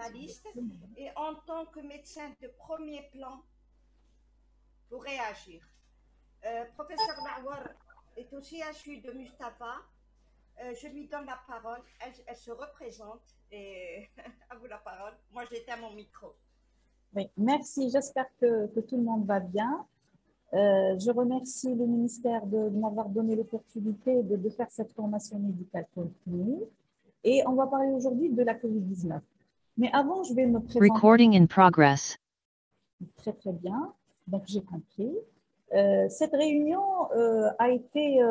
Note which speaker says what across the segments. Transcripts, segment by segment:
Speaker 1: généraliste et en tant que médecin de premier plan pour réagir. Professeur Mawar est aussi un suivi de Mustapha. Je lui donne la parole. Elle se représente et à vous la parole. Moi, j'éteins mon micro.
Speaker 2: Oui, merci. J'espère que tout le monde va bien. Je remercie le ministère de m'avoir donné l'opportunité de faire cette formation médicale continue. Et on va parler aujourd'hui de la COVID-19. Mais avant, je vais me présenter.
Speaker 3: Recording in progress.
Speaker 2: Très, très bien. Donc, j'ai compris. Cette réunion a été,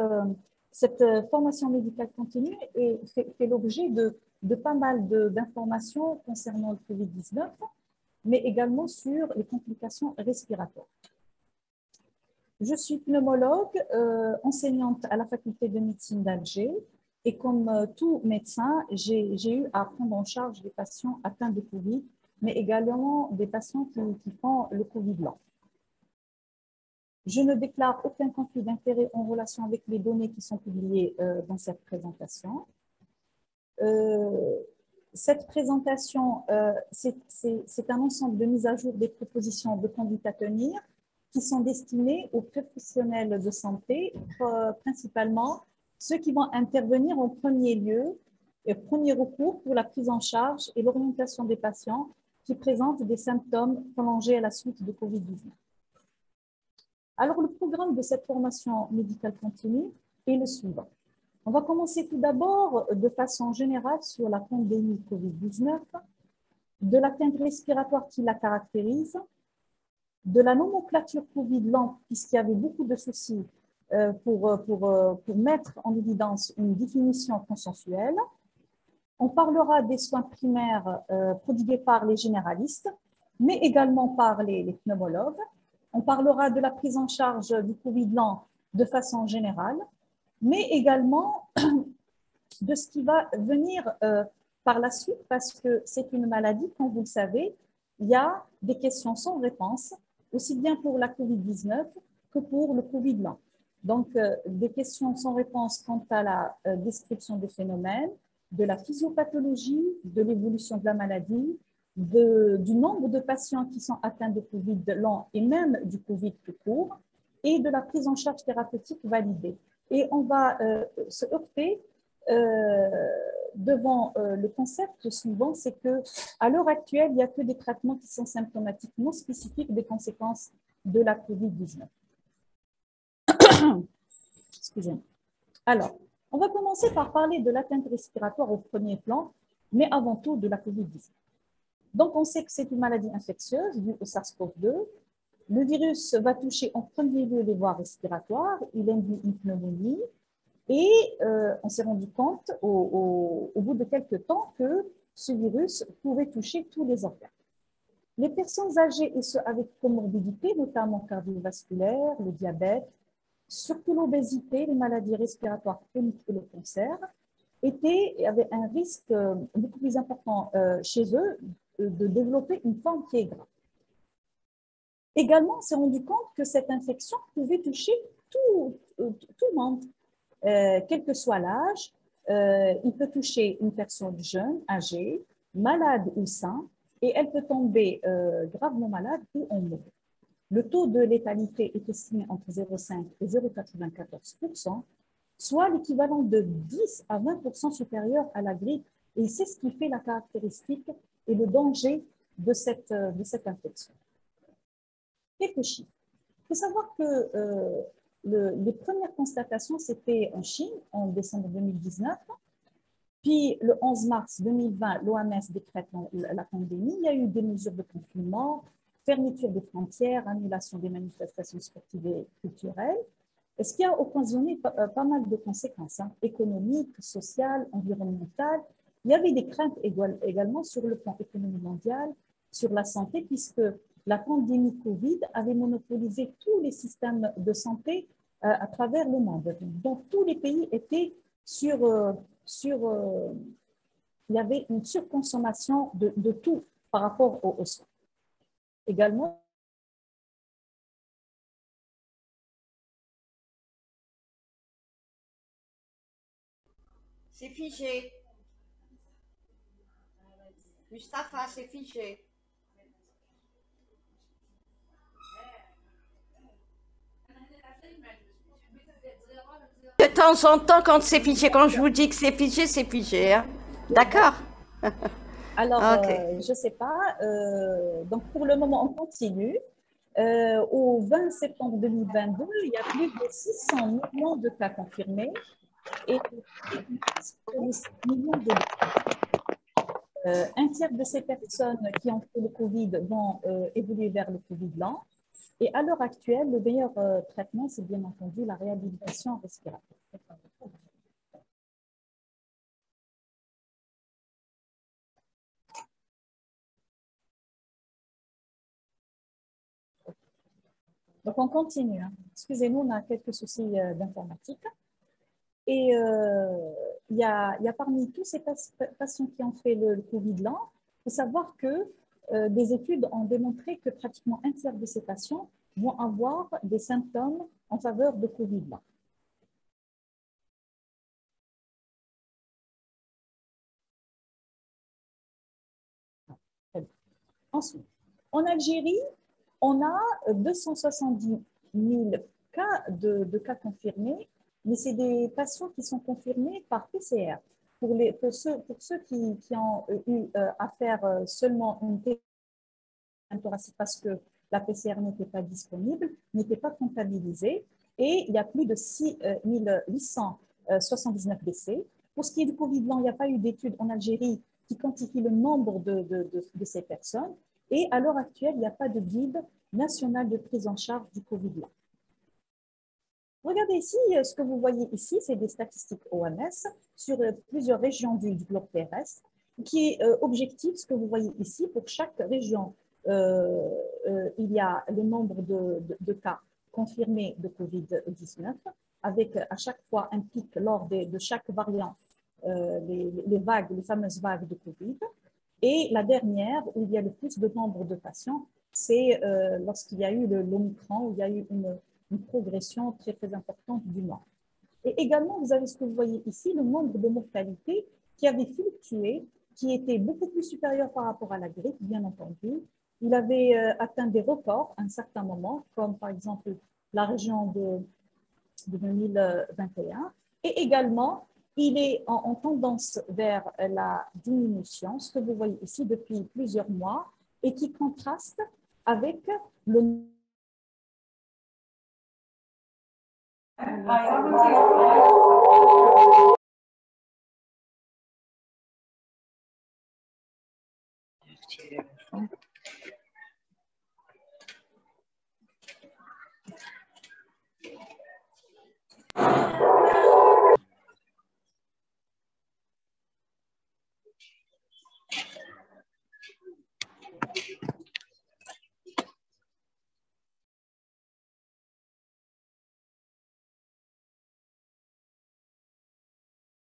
Speaker 2: cette formation médicale continue et fait l'objet de pas mal d'informations concernant le COVID-19, mais également sur les complications respiratoires. Je suis pneumologue, enseignante à la faculté de médecine d'Alger et comme tout médecin, j'ai eu à prendre en charge des patients atteints de Covid, mais également des patients qui font le Covid lent. Je ne déclare aucun conflit d'intérêt en relation avec les données qui sont publiées dans cette présentation. Cette présentation, c'est un ensemble de mises à jour des propositions de conduite à tenir qui sont destinées aux professionnels de santé, principalement ceux qui vont intervenir en premier lieu et premier recours pour la prise en charge et l'orientation des patients qui présentent des symptômes prolongés à la suite de COVID-19. Alors, le programme de cette formation médicale continue est le suivant. On va commencer tout d'abord de façon générale sur la pandémie COVID-19, de l'atteinte respiratoire qui la caractérise, de la nomenclature Covid lent, puisqu'il y avait beaucoup de soucis pour mettre en évidence une définition consensuelle. On parlera des soins primaires prodigués par les généralistes, mais également par les pneumologues. On parlera de la prise en charge du Covid lent de façon générale, mais également de ce qui va venir par la suite, parce que c'est une maladie, comme vous le savez, il y a des questions sans réponse, aussi bien pour la COVID-19 que pour le Covid lent. Donc, des questions sans réponse quant à la description des phénomènes, de la physiopathologie, de l'évolution de la maladie, du nombre de patients qui sont atteints de Covid lent et même du Covid tout court, et de la prise en charge thérapeutique validée. Et on va se heurter devant le concept suivant, c'est qu'à l'heure actuelle, il n'y a que des traitements qui sont symptomatiques non spécifiques des conséquences de la COVID-19. Excusez-moi. Alors, on va commencer par parler de l'atteinte respiratoire au premier plan, mais avant tout de la COVID-19. Donc, on sait que c'est une maladie infectieuse due au SARS-CoV-2. Le virus va toucher en premier lieu les voies respiratoires, il induit une pneumonie, et on s'est rendu compte au bout de quelques temps que ce virus pouvait toucher tous les organes. Les personnes âgées et ceux avec comorbidité, notamment cardiovasculaires, le diabète, surtout l'obésité, les maladies respiratoires chroniques et le cancer, avaient un risque beaucoup plus important chez eux de développer une forme qui est grave. Également, on s'est rendu compte que cette infection pouvait toucher tout le monde, quel que soit l'âge. Il peut toucher une personne jeune, âgée, malade ou sain, et elle peut tomber gravement malade ou en mourir. Le taux de létalité est estimé entre 0,5 et 0,94%, soit l'équivalent de 10 à 20% supérieur à la grippe, et c'est ce qui fait la caractéristique et le danger de cette infection. Quelques chiffres. Il faut savoir que les premières constatations, c'était en Chine, en décembre 2019. Puis, le 11 mars 2020, l'OMS décrète la pandémie. Il y a eu des mesures de confinement, fermeture des frontières, annulation des manifestations sportives et culturelles. Et ce qui a occasionné pas mal de conséquences économiques, sociales, environnementales. Il y avait des craintes également sur le plan économique mondial, sur la santé, puisque la pandémie Covid avait monopolisé tous les systèmes de santé à travers le monde. Donc, tous les pays étaient il y avait une surconsommation de tout par rapport aux soins. Également,
Speaker 1: c'est figé. Mustapha, c'est figé. De temps en temps, quand c'est figé, quand je vous dis que c'est figé, hein. D'accord?
Speaker 2: Alors,
Speaker 1: Ok.
Speaker 2: je ne sais pas. Donc, pour le moment, on continue. Au 20 septembre 2022, il y a plus de 600 millions de cas confirmés et plus de 6 millions de un tiers de ces personnes qui ont fait le Covid vont évoluer vers le Covid lent. Et à l'heure actuelle, le meilleur traitement, c'est bien entendu la réhabilitation respiratoire. Donc, on continue, hein. Excusez-nous, on a quelques soucis d'informatique. Et il y a parmi tous ces patients qui ont fait le Covid lent, il faut savoir que des études ont démontré que pratiquement un tiers de ces patients vont avoir des symptômes en faveur de Covid lent. Ensuite, en Algérie, on a 270 000 cas de cas confirmés, mais c'est des patients qui sont confirmés par PCR. Pour ceux qui ont eu à faire seulement une thoracique parce que la PCR n'était pas disponible, n'était pas comptabilisée, et il y a plus de 6 879 décès. Pour ce qui est du Covid lent, il n'y a pas eu d'études en Algérie qui quantifie le nombre de ces personnes. Et à l'heure actuelle, il n'y a pas de guide national de prise en charge du Covid lent. Regardez ici, ce que vous voyez ici, c'est des statistiques OMS sur plusieurs régions du globe terrestre, qui est objectif, ce que vous voyez ici, pour chaque région, il y a le nombre de cas confirmés de Covid-19, avec à chaque fois un pic lors de chaque variant, les fameuses vagues de Covid. Et la dernière, où il y a le plus de nombre de patients, c'est lorsqu'il y a eu l'Omicron, où il y a eu une progression très, très importante du mort. Et également, vous avez ce que vous voyez ici, le nombre de mortalités qui avait fluctué, qui était beaucoup plus supérieur par rapport à la grippe, bien entendu. Il avait atteint des records à un certain moment, comme par exemple la région de 2021. Et également, il est en tendance vers la diminution, ce que vous voyez ici depuis plusieurs mois, et qui contraste avec le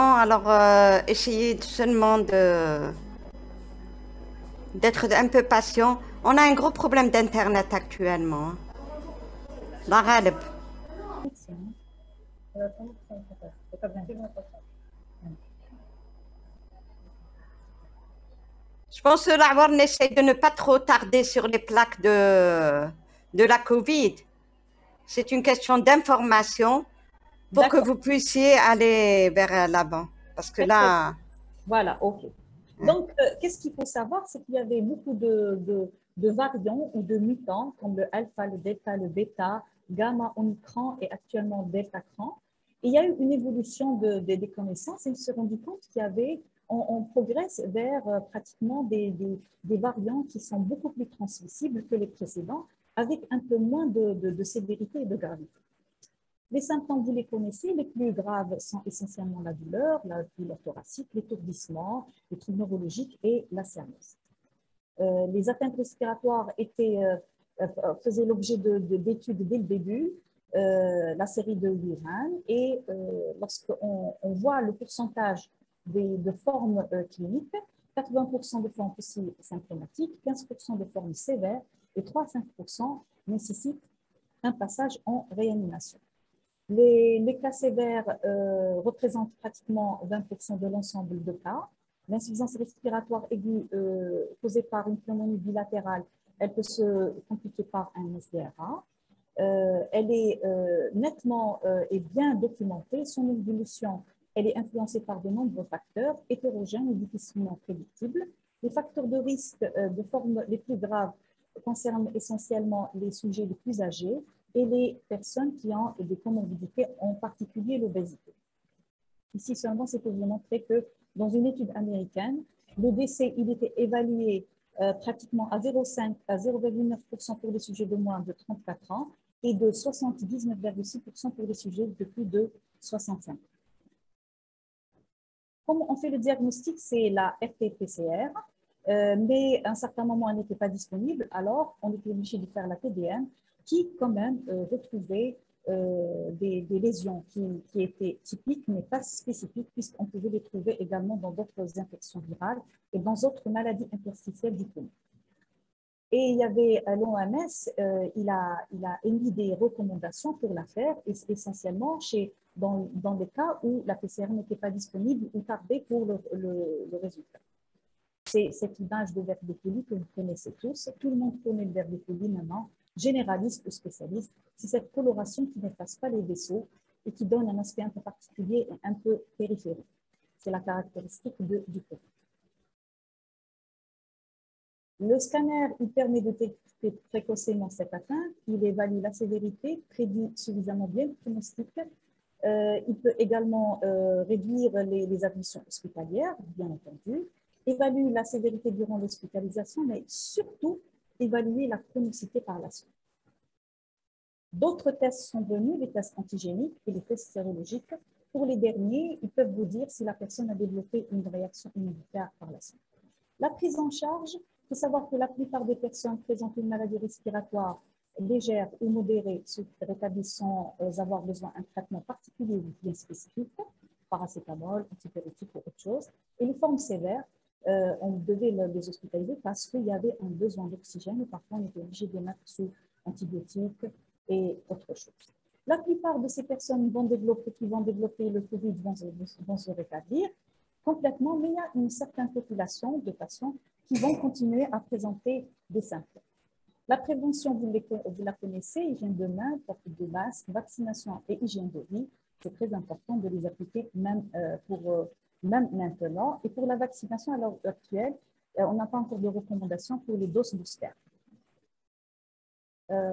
Speaker 1: Alors, essayez seulement d'être un peu patient. On a un gros problème d'Internet actuellement. Dans Ghalib. Je pense que l'Awar essaie de ne pas trop tarder sur les plaques de la Covid. C'est une question d'information pour que vous puissiez aller vers l'avant. Parce que là...
Speaker 2: Voilà, OK. Donc, qu'est-ce qu'il faut savoir, c'est qu'il y avait beaucoup de variants ou de mutants, comme le alpha, le delta, le bêta, gamma, omicron et actuellement delta-cran. Il y a eu une évolution des connaissances et on s'est rendu compte qu'il y avait, on progresse vers pratiquement des variants qui sont beaucoup plus transmissibles que les précédents, avec un peu moins de sévérité et de gravité. Les symptômes, vous les connaissez, les plus graves sont essentiellement la douleur thoracique, l'étourdissement, les troubles neurologiques et la cyanose. Les atteintes respiratoires faisaient l'objet d'études dès le début, la série de Wuhan, et lorsqu'on voit le pourcentage de formes cliniques, 80% de formes aussi symptomatiques, 15% de formes sévères et 3 à 5% nécessitent un passage en réanimation. Les cas sévères représentent pratiquement 20% de l'ensemble de cas. L'insuffisance respiratoire aiguë causée par une pneumonie bilatérale, elle peut se compliquer par un SDRA. Elle est nettement et bien documentée. Son évolution, elle est influencée par de nombreux facteurs hétérogènes et difficilement prédictibles. Les facteurs de risque de forme les plus graves concernent essentiellement les sujets les plus âgés et les personnes qui ont des comorbidités, en particulier l'obésité. Ici seulement, c'est pour vous montrer que dans une étude américaine, le décès, il était évalué pratiquement à 0,5 à 0,9% pour les sujets de moins de 34 ans et de 79,6% pour les sujets de plus de 65 ans. Comment on fait le diagnostic? C'est la RT-PCR, mais à un certain moment, elle n'était pas disponible, alors on était obligé de faire la TDM qui, quand même, retrouvait des lésions qui étaient typiques, mais pas spécifiques, puisqu'on pouvait les trouver également dans d'autres infections virales et dans d'autres maladies interstitielles du poumon. Et il y avait l'OMS, il a émis des recommandations pour la faire, essentiellement dans les cas où la PCR n'était pas disponible ou tardait pour le résultat. C'est cette image de verre d'équilibre que vous connaissez tous. Tout le monde connaît le verre d'équilibre maintenant, généraliste ou spécialiste. C'est cette coloration qui n'efface pas les vaisseaux et qui donne un aspect un peu particulier et un peu périphérique. C'est la caractéristique du corps. Le scanner, il permet de détecter précocement cette atteinte. Il évalue la sévérité, prédit suffisamment bien le pronostic. Il peut également réduire les admissions hospitalières, bien entendu, évaluer la sévérité durant l'hospitalisation, mais surtout évaluer la chronicité par la suite. D'autres tests sont venus, les tests antigéniques et les tests sérologiques. Pour les derniers, ils peuvent vous dire si la personne a développé une réaction immunitaire par la suite. La prise en charge, il faut savoir que la plupart des personnes présentent une maladie respiratoire légère ou modérée se rétablissent sans avoir besoin d'un traitement particulier ou bien spécifique, paracétamol, antipyrétique ou autre chose. Et les formes sévères, on devait les hospitaliser parce qu'il y avait un besoin d'oxygène et parfois on était obligé de les mettre sous antibiotiques et autre chose. La plupart de ces personnes qui vont développer le Covid vont se rétablir complètement, mais il y a une certaine population de patients qui vont continuer à présenter des symptômes. La prévention, vous la connaissez, hygiène de main, porte de masque, vaccination et hygiène de vie, c'est très important de les appliquer même maintenant. Et pour la vaccination à l'heure actuelle, on n'a pas encore de recommandations pour les doses booster.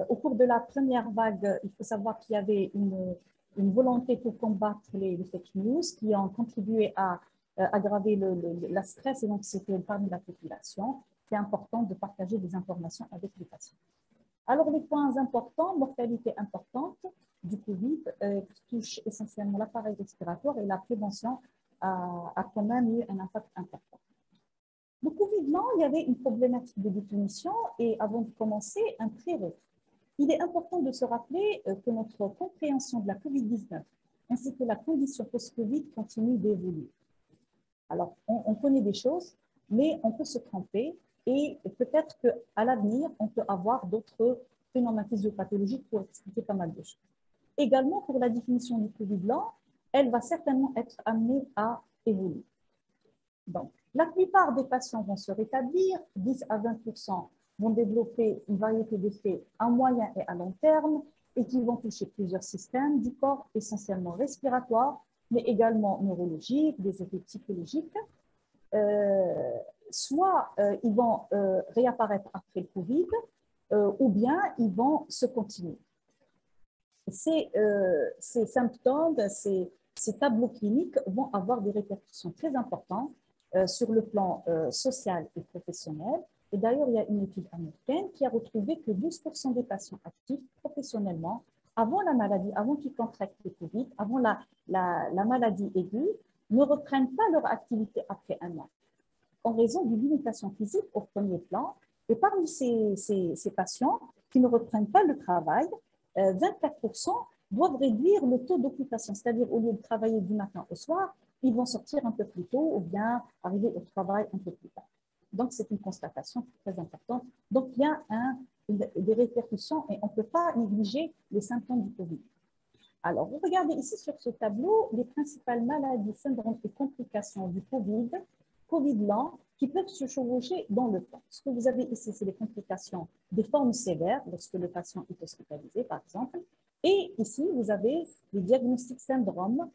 Speaker 2: Au cours de la première vague, il faut savoir qu'il y avait une volonté pour combattre les fake news qui ont contribué à aggraver la stress et l'anxiété parmi la population. C'est important de partager des informations avec les patients. Alors, les points importants, mortalité importante du Covid qui touche essentiellement l'appareil respiratoire et la prévention a quand même eu un impact important. Le Covid long, il y avait une problématique de définition et avant de commencer, un prérequis. Il est important de se rappeler que notre compréhension de la COVID-19 ainsi que la condition post-Covid continue d'évoluer. Alors, on connaît des choses, mais on peut se tromper et peut-être qu'à l'avenir, on peut avoir d'autres phénomènes physiopathologiques pour expliquer pas mal de choses. Également, pour la définition du Covid long, elle va certainement être amenée à évoluer. Donc, la plupart des patients vont se rétablir, 10 à 20% vont développer une variété d'effets à moyen et à long terme et qui vont toucher plusieurs systèmes du corps, essentiellement respiratoires, mais également neurologiques, des effets psychologiques. Soit ils vont réapparaître après le Covid, ou bien ils vont se continuer. Ces symptômes, ces tableaux cliniques vont avoir des répercussions très importantes sur le plan social et professionnel. Et d'ailleurs, il y a une étude américaine qui a retrouvé que 12% des patients actifs professionnellement, avant la maladie, avant qu'ils contractent le Covid, avant la maladie aiguë, ne reprennent pas leur activité après un an, en raison d'une limitation physique au premier plan. Et parmi ces patients qui ne reprennent pas le travail, 24% doivent réduire le taux d'occupation, c'est-à-dire au lieu de travailler du matin au soir, ils vont sortir un peu plus tôt ou bien arriver au travail un peu plus tard. Donc, c'est une constatation très importante. Donc, il y a des répercussions et on ne peut pas négliger les symptômes du Covid. Alors, vous regardez ici sur ce tableau les principales maladies, syndromes et complications du Covid Covid lent qui peuvent se chevaucher dans le temps. Ce que vous avez ici, c'est les complications des formes sévères lorsque le patient est hospitalisé, par exemple. Et ici, vous avez les diagnostics syndromes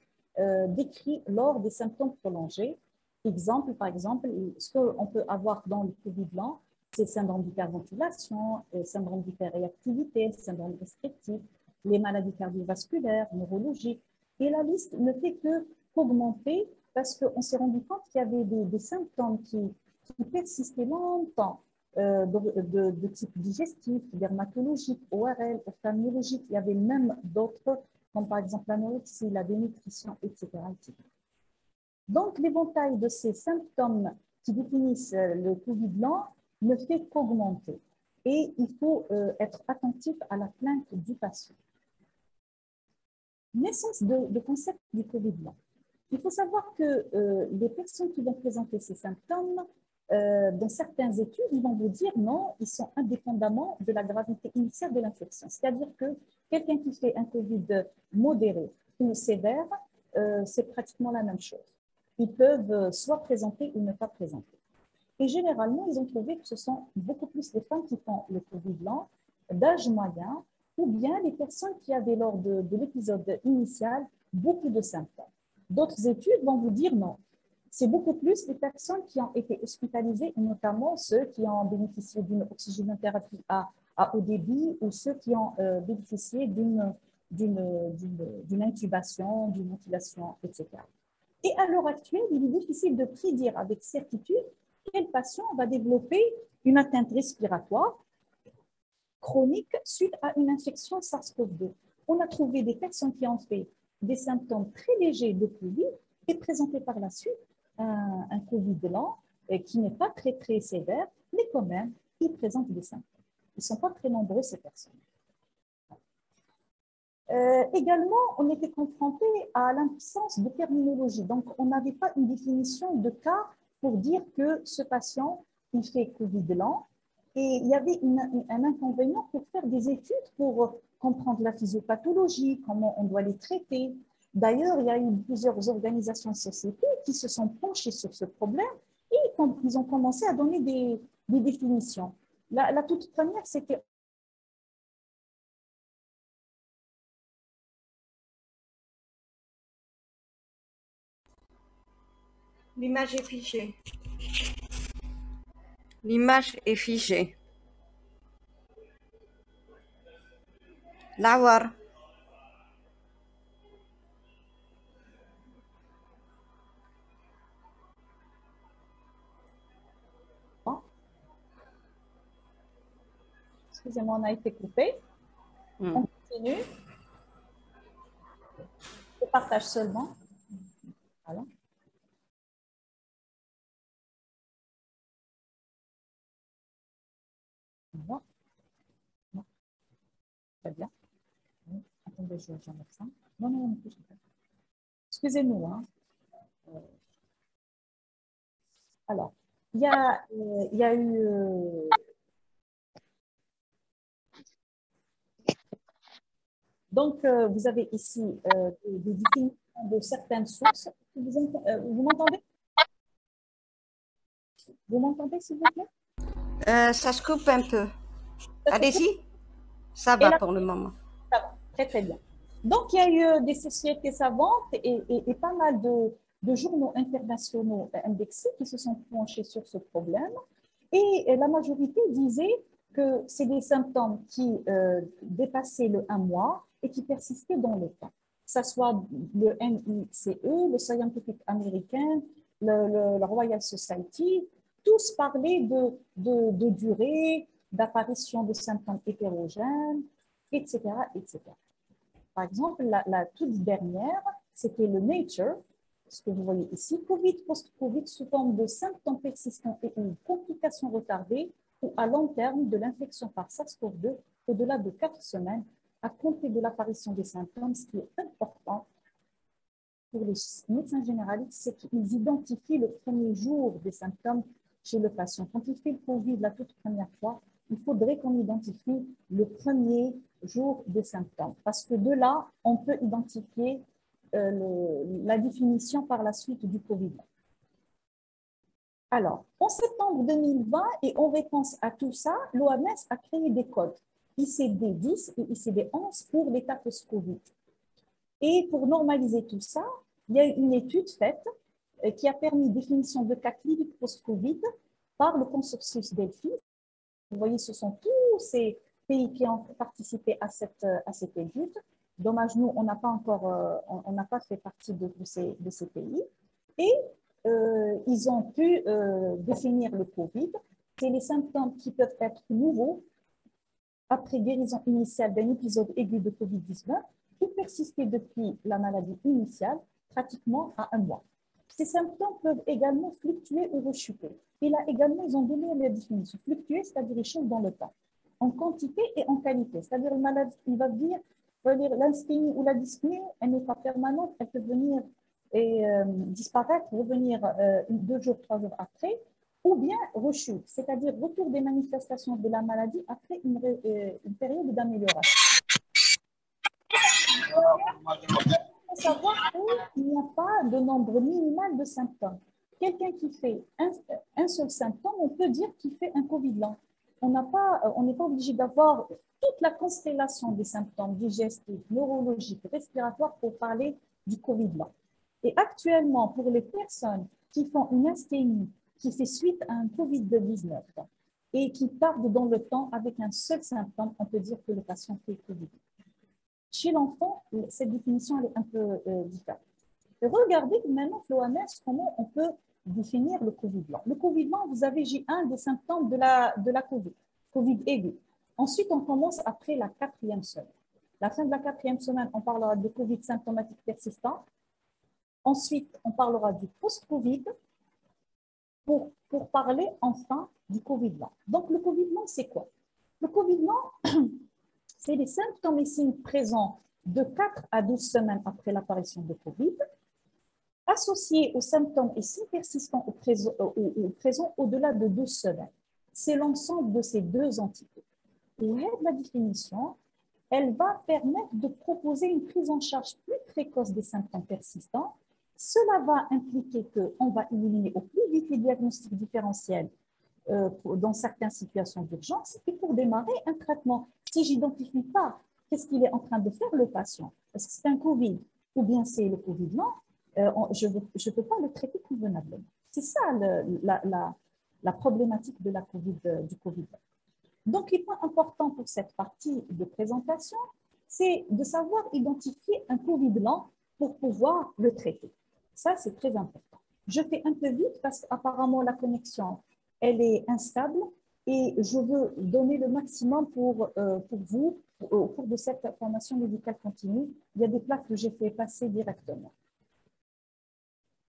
Speaker 2: décrits lors des symptômes prolongés. Exemple, par exemple, ce qu'on peut avoir dans le Covid lent, c'est syndrome d'hyperventilation, syndrome d'hyperréactivité, syndrome restrictif, les maladies cardiovasculaires, neurologiques. Et la liste ne fait que qu'augmenter parce qu'on s'est rendu compte qu'il y avait des symptômes qui persistaient longtemps de type digestif, dermatologique, ORL, ophtalmologique. Il y avait même d'autres, comme par exemple l'anorexie, la dénutrition, etc., etc. Donc, l'éventail de ces symptômes qui définissent le Covid lent ne fait qu'augmenter. Et il faut être attentif à la plainte du patient. Naissance de concept du Covid lent. Il faut savoir que les personnes qui vont présenter ces symptômes, dans certaines études, ils vont vous dire non, ils sont indépendamment de la gravité initiale de l'infection. C'est-à-dire que quelqu'un qui fait un Covid modéré ou sévère, c'est pratiquement la même chose. Ils peuvent soit présenter ou ne pas présenter. Et généralement, ils ont trouvé que ce sont beaucoup plus les femmes qui font le Covid lent, d'âge moyen, ou bien les personnes qui avaient lors de l'épisode initial beaucoup de symptômes. D'autres études vont vous dire non. C'est beaucoup plus les personnes qui ont été hospitalisées, notamment ceux qui ont bénéficié d'une oxygénothérapie à haut débit ou ceux qui ont bénéficié d'une intubation, d'une ventilation, etc. Et à l'heure actuelle, il est difficile de prédire avec certitude quel patient va développer une atteinte respiratoire chronique suite à une infection SARS-CoV-2. On a trouvé des personnes qui ont fait des symptômes très légers de Covid et présenté par la suite un Covid lent qui n'est pas très, très sévère, mais quand même, ils présentent des symptômes. Ils ne sont pas très nombreux, ces personnes. Également, on était confronté à l'absence de terminologie. Donc, on n'avait pas une définition de cas pour dire que ce patient, il fait Covid lent. Et il y avait un inconvénient pour faire des études pour comprendre la physiopathologie, comment on doit les traiter. D'ailleurs, il y a eu plusieurs organisations de société qui se sont penchées sur ce problème et ils ont commencé à donner des définitions. La toute première, c'est que
Speaker 1: L'image est figée. L'image est figée. Lawar.
Speaker 2: Excusez-moi, on a été coupé. On continue. Je partage seulement. Voilà. Bon. Non. Très bien. Attendez, je vais mettre ça. Non, non, non, excusez-nous. Hein. Alors, il y a eu... Donc, vous avez ici des définitions de certaines sources. Vous m'entendez? Vous m'entendez, s'il vous plaît?
Speaker 1: Ça se coupe un peu.
Speaker 2: Ça se coupe?
Speaker 1: Allez-y. Ça
Speaker 2: Et
Speaker 1: va
Speaker 2: là,
Speaker 1: pour le moment.
Speaker 2: ça va, très très bien. Donc, il y a eu des sociétés savantes et pas mal de journaux internationaux indexés qui se sont penchés sur ce problème. Et la majorité disait que c'est des symptômes qui dépassaient le 1 mois et qui persistaient dans le temps. Que ce soit le NICE, le Scientific American, le Royal Society, tous parlaient de durée, d'apparition de symptômes hétérogènes, etc., etc. Par exemple, la toute dernière, c'était le Nature, ce que vous voyez ici, Covid, post-Covid, sous forme de symptômes persistants et une complication retardée ou à long terme de l'infection par SARS-CoV-2 au-delà de 4 semaines à compter de l'apparition des symptômes. Ce qui est important pour les médecins généralistes, c'est qu'ils identifient le premier jour des symptômes chez le patient. Quand il fait le Covid la toute première fois, il faudrait qu'on identifie le premier jour des symptômes. Parce que de là, on peut identifier la définition par la suite du Covid. Alors, en septembre 2020, et en réponse à tout ça, l'OMS a créé des codes ICD-10 et ICD-11 pour l'état post-Covid. Et pour normaliser tout ça, il y a eu une étude faite qui a permis définition de cas cliniques post-Covid par le consortium Delphi. Vous voyez, ce sont tous ces pays qui ont participé à cette étude. Dommage, nous, on n'a pas encore, on n'a pas fait partie de ces pays. Et ils ont pu définir le Covid. C'est les symptômes qui peuvent être nouveaux après guérison initiale d'un épisode aigu de Covid-19 qui persistait depuis la maladie initiale, pratiquement à un mois. Ces symptômes peuvent également fluctuer ou rechuter. Et là également, ils ont donné la définition. Fluctuer, c'est-à-dire ils changent dans le temps, en quantité et en qualité. C'est-à-dire une maladie, il va dire l'asthénie ou la dyspnée, elle n'est pas permanente, elle peut venir et disparaître, revenir 2 jours, 3 jours après, ou bien rechute, c'est-à-dire retour des manifestations de la maladie après une période d'amélioration. Il faut savoir qu'il n'y a pas de nombre minimal de symptômes. Quelqu'un qui fait un seul symptôme, on peut dire qu'il fait un Covid lent. On n'est pas obligé d'avoir toute la constellation des symptômes digestifs, neurologiques, respiratoires pour parler du Covid lent. Et actuellement, pour les personnes qui font une asthénie qui fait suite à un Covid-19 et qui tarde dans le temps avec un seul symptôme, on peut dire que le patient fait Covid. Chez l'enfant, cette définition elle est un peu différente. Et regardez maintenant, l'OMS, comment on peut définir le Covid lent. Le Covid lent, vous avez un des symptômes de la Covid, Covid aigu. Ensuite, on commence après la 4e semaine. La fin de la 4e semaine, on parlera de Covid symptomatique persistant. Ensuite, on parlera du post-Covid pour parler enfin du Covid lent. Donc, le Covid lent, c'est quoi? Le Covid lent, c'est les symptômes et signes présents de 4 à 12 semaines après l'apparition de Covid, associés aux symptômes et signes persistants présents au-delà de 12 semaines. C'est l'ensemble de ces deux entités. Et la définition, elle va permettre de proposer une prise en charge plus précoce des symptômes persistants. Cela va impliquer qu'on va éliminer au plus vite les diagnostics différentiels dans certaines situations d'urgence et pour démarrer un traitement. Si je n'identifie pas qu'est-ce qu'il est en train de faire le patient, est-ce que c'est un Covid ou bien c'est le Covid lent, je ne peux pas le traiter convenablement. C'est ça la problématique de du Covid. Donc, les points importants pour cette partie de présentation, c'est de savoir identifier un Covid lent pour pouvoir le traiter. Ça, c'est très important. Je fais un peu vite parce qu'apparemment, la connexion, elle est instable et je veux donner le maximum pour vous au cours de cette formation médicale continue. Il y a des plaques que j'ai fait passer directement.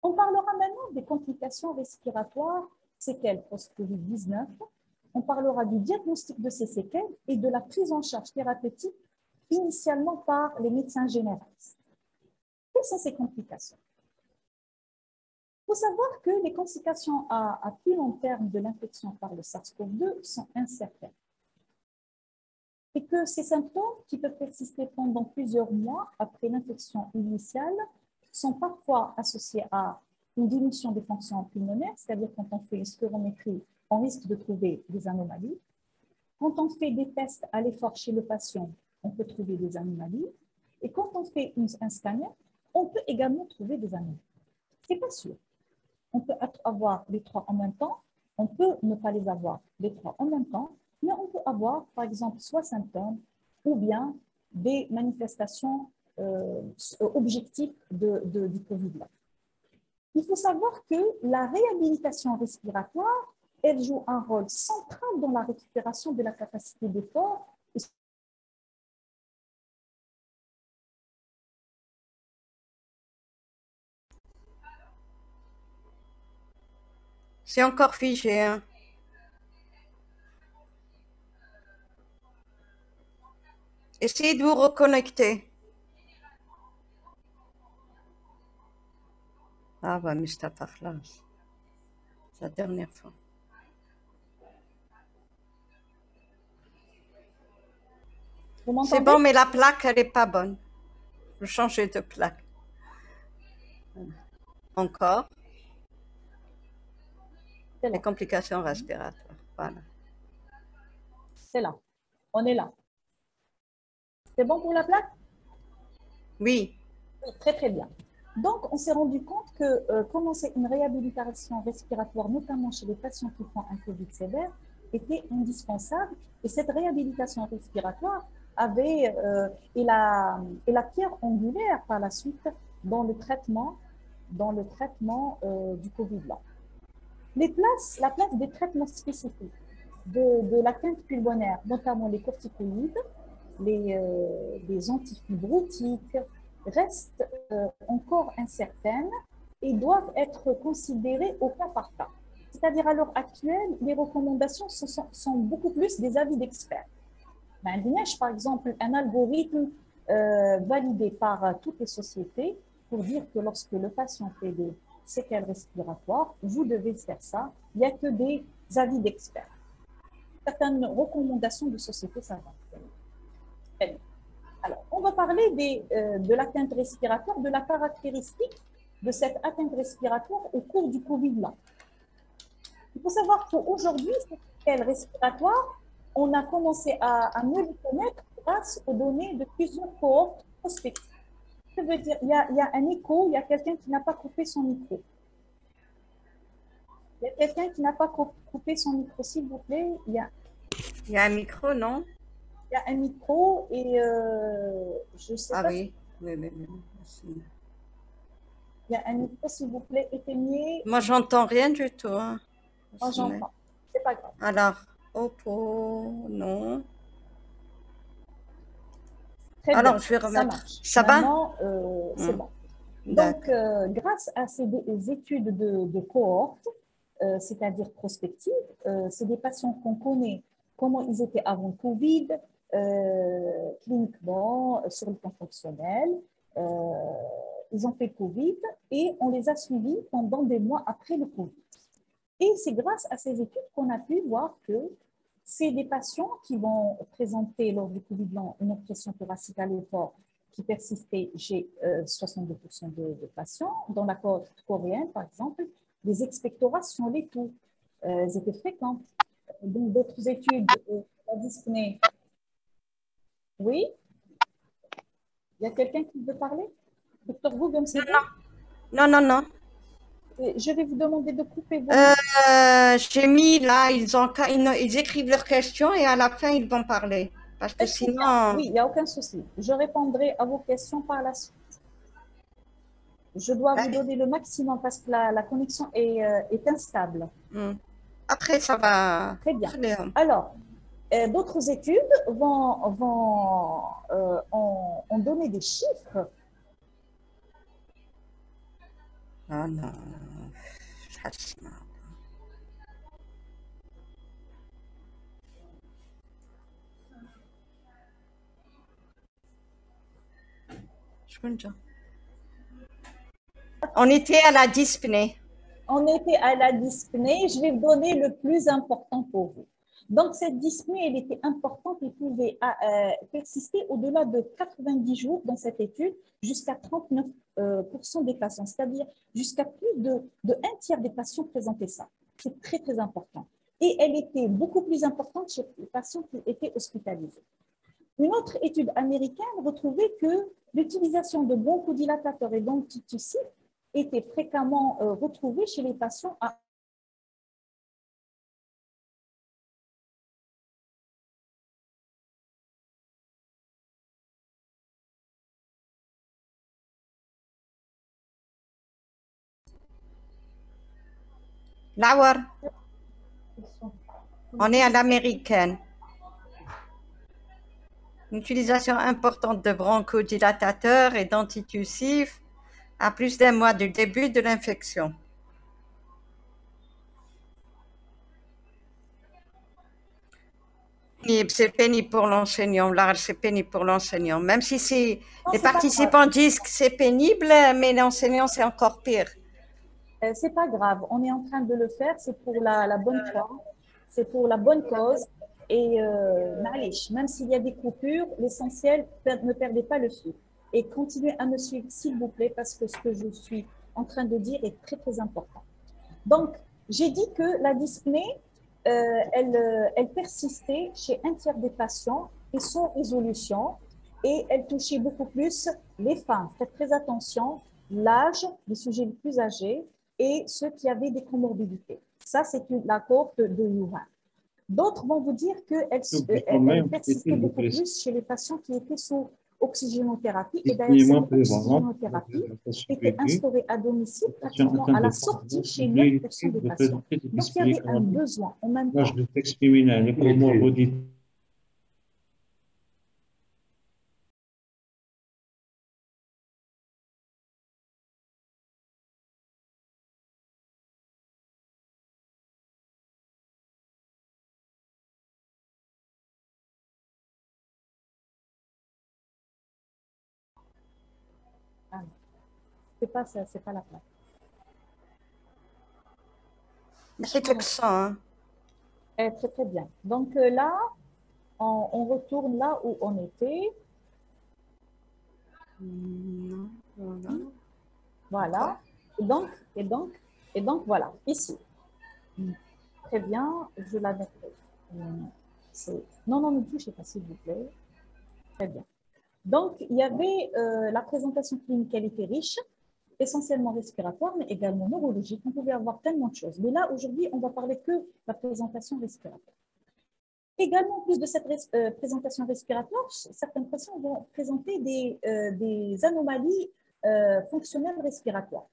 Speaker 2: On parlera maintenant des complications respiratoires, séquelles post-Covid-19. On parlera du diagnostic de ces séquelles et de la prise en charge thérapeutique initialement par les médecins généralistes. Quelles sont ces complications? Il faut savoir que les complications à plus long terme de l'infection par le SARS-CoV-2 sont incertaines et que ces symptômes qui peuvent persister pendant plusieurs mois après l'infection initiale sont parfois associés à une diminution des fonctions pulmonaires, c'est-à-dire quand on fait une spirométrie, on risque de trouver des anomalies. Quand on fait des tests à l'effort chez le patient, on peut trouver des anomalies. Et quand on fait un scanner, on peut également trouver des anomalies. Ce n'est pas sûr. On peut avoir les trois en même temps, on peut ne pas les avoir les trois en même temps, mais on peut avoir, par exemple, soit symptômes ou bien des manifestations objectives du Covid-là. Il faut savoir que la réhabilitation respiratoire, elle joue un rôle central dans la récupération de la capacité d'effort.
Speaker 1: C'est encore figé, hein. Essayez de vous reconnecter. Ah, bah, Mustapha Khlas. C'est la dernière fois. C'est bon, mais la plaque, elle n'est pas bonne. Je vais changer de plaque. Encore.
Speaker 2: C'est là.
Speaker 1: Les complications respiratoires. Voilà.
Speaker 2: C'est là. On est là. C'est bon pour la plaque?
Speaker 1: Oui.
Speaker 2: Oui, très très bien. Donc, on s'est rendu compte que commencer une réhabilitation respiratoire, notamment chez les patients qui font un Covid sévère, était indispensable. Et cette réhabilitation respiratoire avait et la pierre angulaire par la suite dans le traitement du Covid-là. La place des traitements spécifiques de la quinte pulmonaire, notamment les corticoïdes, les antifibrotiques, restent encore incertaines et doivent être considérées au cas par cas. C'est-à-dire, à l'heure actuelle, les recommandations sont beaucoup plus des avis d'experts. Par exemple, un algorithme validé par toutes les sociétés pour dire que lorsque le patient fait des séquelles respiratoires, vous devez faire ça. Il n'y a que des avis d'experts. Certaines recommandations de société, ça va. Alors, on va parler de l'atteinte respiratoire, de la caractéristique de cette atteinte respiratoire au cours du Covid-là. Il faut savoir qu'aujourd'hui, ces séquelles respiratoires, on a commencé à mieux les connaître grâce aux données de plusieurs cohortes prospectives. Ça veut dire qu'il y a un écho, il y a quelqu'un qui n'a pas coupé son micro. Il y a quelqu'un qui n'a pas coupé son micro, s'il vous plaît.
Speaker 1: Il y a un micro, non?
Speaker 2: Il y a un micro et je ne sais pas.
Speaker 1: Oui. Oui.
Speaker 2: Il y a un micro, s'il vous plaît, éteignez.
Speaker 1: Moi, j'entends rien du tout. Hein.
Speaker 2: Moi, j'entends. C'est pas grave.
Speaker 1: Alors, Oppo, non.
Speaker 2: Très
Speaker 1: alors,
Speaker 2: bien.
Speaker 1: je vais remettre.
Speaker 2: Ça marche.
Speaker 1: Ça
Speaker 2: Maintenant, c'est bon. Donc, grâce à ces études de cohorte, c'est-à-dire prospectives, c'est des patients qu'on connaît comment ils étaient avant le Covid, cliniquement, sur le plan fonctionnel. Ils ont fait le Covid et on les a suivis pendant des mois après le Covid. Et c'est grâce à ces études qu'on a pu voir que c'est des patients qui vont présenter lors du Covid long une oppression thoracique à l'effort qui persistait chez 62% de patients. Dans la cohorte coréenne, par exemple, les expectorations, les taux, elles étaient fréquentes. Donc, d'autres études, la dyspnée. Oui? Il y a quelqu'un qui veut parler? Docteur Gougom, c'est vous?
Speaker 1: Non.
Speaker 2: Je vais vous demander de couper vos...
Speaker 1: J'ai mis là, ils écrivent leurs questions et à la fin, ils vont parler. Parce que sinon...
Speaker 2: Oui, il n'y a aucun souci. Je répondrai à vos questions par la suite. Je dois vous donner le maximum parce que la connexion est instable.
Speaker 1: Après, ça va...
Speaker 2: Très bien. Alors, d'autres études ont donné des chiffres.
Speaker 1: Ah non. On était à la dyspnée.
Speaker 2: On était à la dyspnée. Je vais vous donner le plus important pour vous. Donc, cette dyspnée, elle était importante et pouvait persister au-delà de 90 jours dans cette étude, jusqu'à 39% des patients, c'est-à-dire jusqu'à plus de un tiers des patients présentaient ça. C'est très, très important. Et elle était beaucoup plus importante chez les patients qui étaient hospitalisés. Une autre étude américaine retrouvait que l'utilisation de bronchodilatateurs et d'antitussives était fréquemment retrouvée chez les patients à
Speaker 1: Lawar, on est à l'américaine. Une utilisation importante de bronchodilatateurs et d'antitussifs à plus d'un mois du début de l'infection. C'est pénible pour l'enseignant. Là, c'est pénible pour l'enseignant. Même si les participants disent que c'est pénible, mais l'enseignant, c'est encore pire.
Speaker 2: C'est pas grave. On est en train de le faire. C'est pour la bonne foi. C'est pour la bonne cause. Et même s'il y a des coupures, l'essentiel, ne perdez pas le fil. Et continuez à me suivre, s'il vous plaît, parce que ce que je suis en train de dire est très, très important. Donc, J'ai dit que la dyspnée, elle persistait chez un tiers des patients et sans résolution, et elle touchait beaucoup plus les femmes. Faites très attention, l'âge, les sujets les plus âgés et ceux qui avaient des comorbidités. Ça, c'est la cohorte de Yuvan. D'autres vont vous dire qu'elle persistait beaucoup plus chez les patients qui étaient sous oxygénothérapie. Et d'ailleurs, cette oxygénothérapie était instaurée à domicile pratiquement à la sortie chez 9% des patients. Donc, il y avait un besoin en même temps. C'est pas ça, c'est pas la plaque.
Speaker 1: C'est l'accent.
Speaker 2: Très, très bien. Donc là, on retourne là où on était. Voilà. Et donc, voilà, ici. Très bien, je la mettrai. Non, ne touchez pas, s'il vous plaît. Très bien. Donc, il y avait la présentation clinique, elle était riche, essentiellement respiratoire, mais également neurologique. On pouvait avoir tellement de choses. Mais là, aujourd'hui, on va parler que de la présentation respiratoire. Également, en plus de cette présentation respiratoire, certains patients vont présenter des anomalies fonctionnelles respiratoires.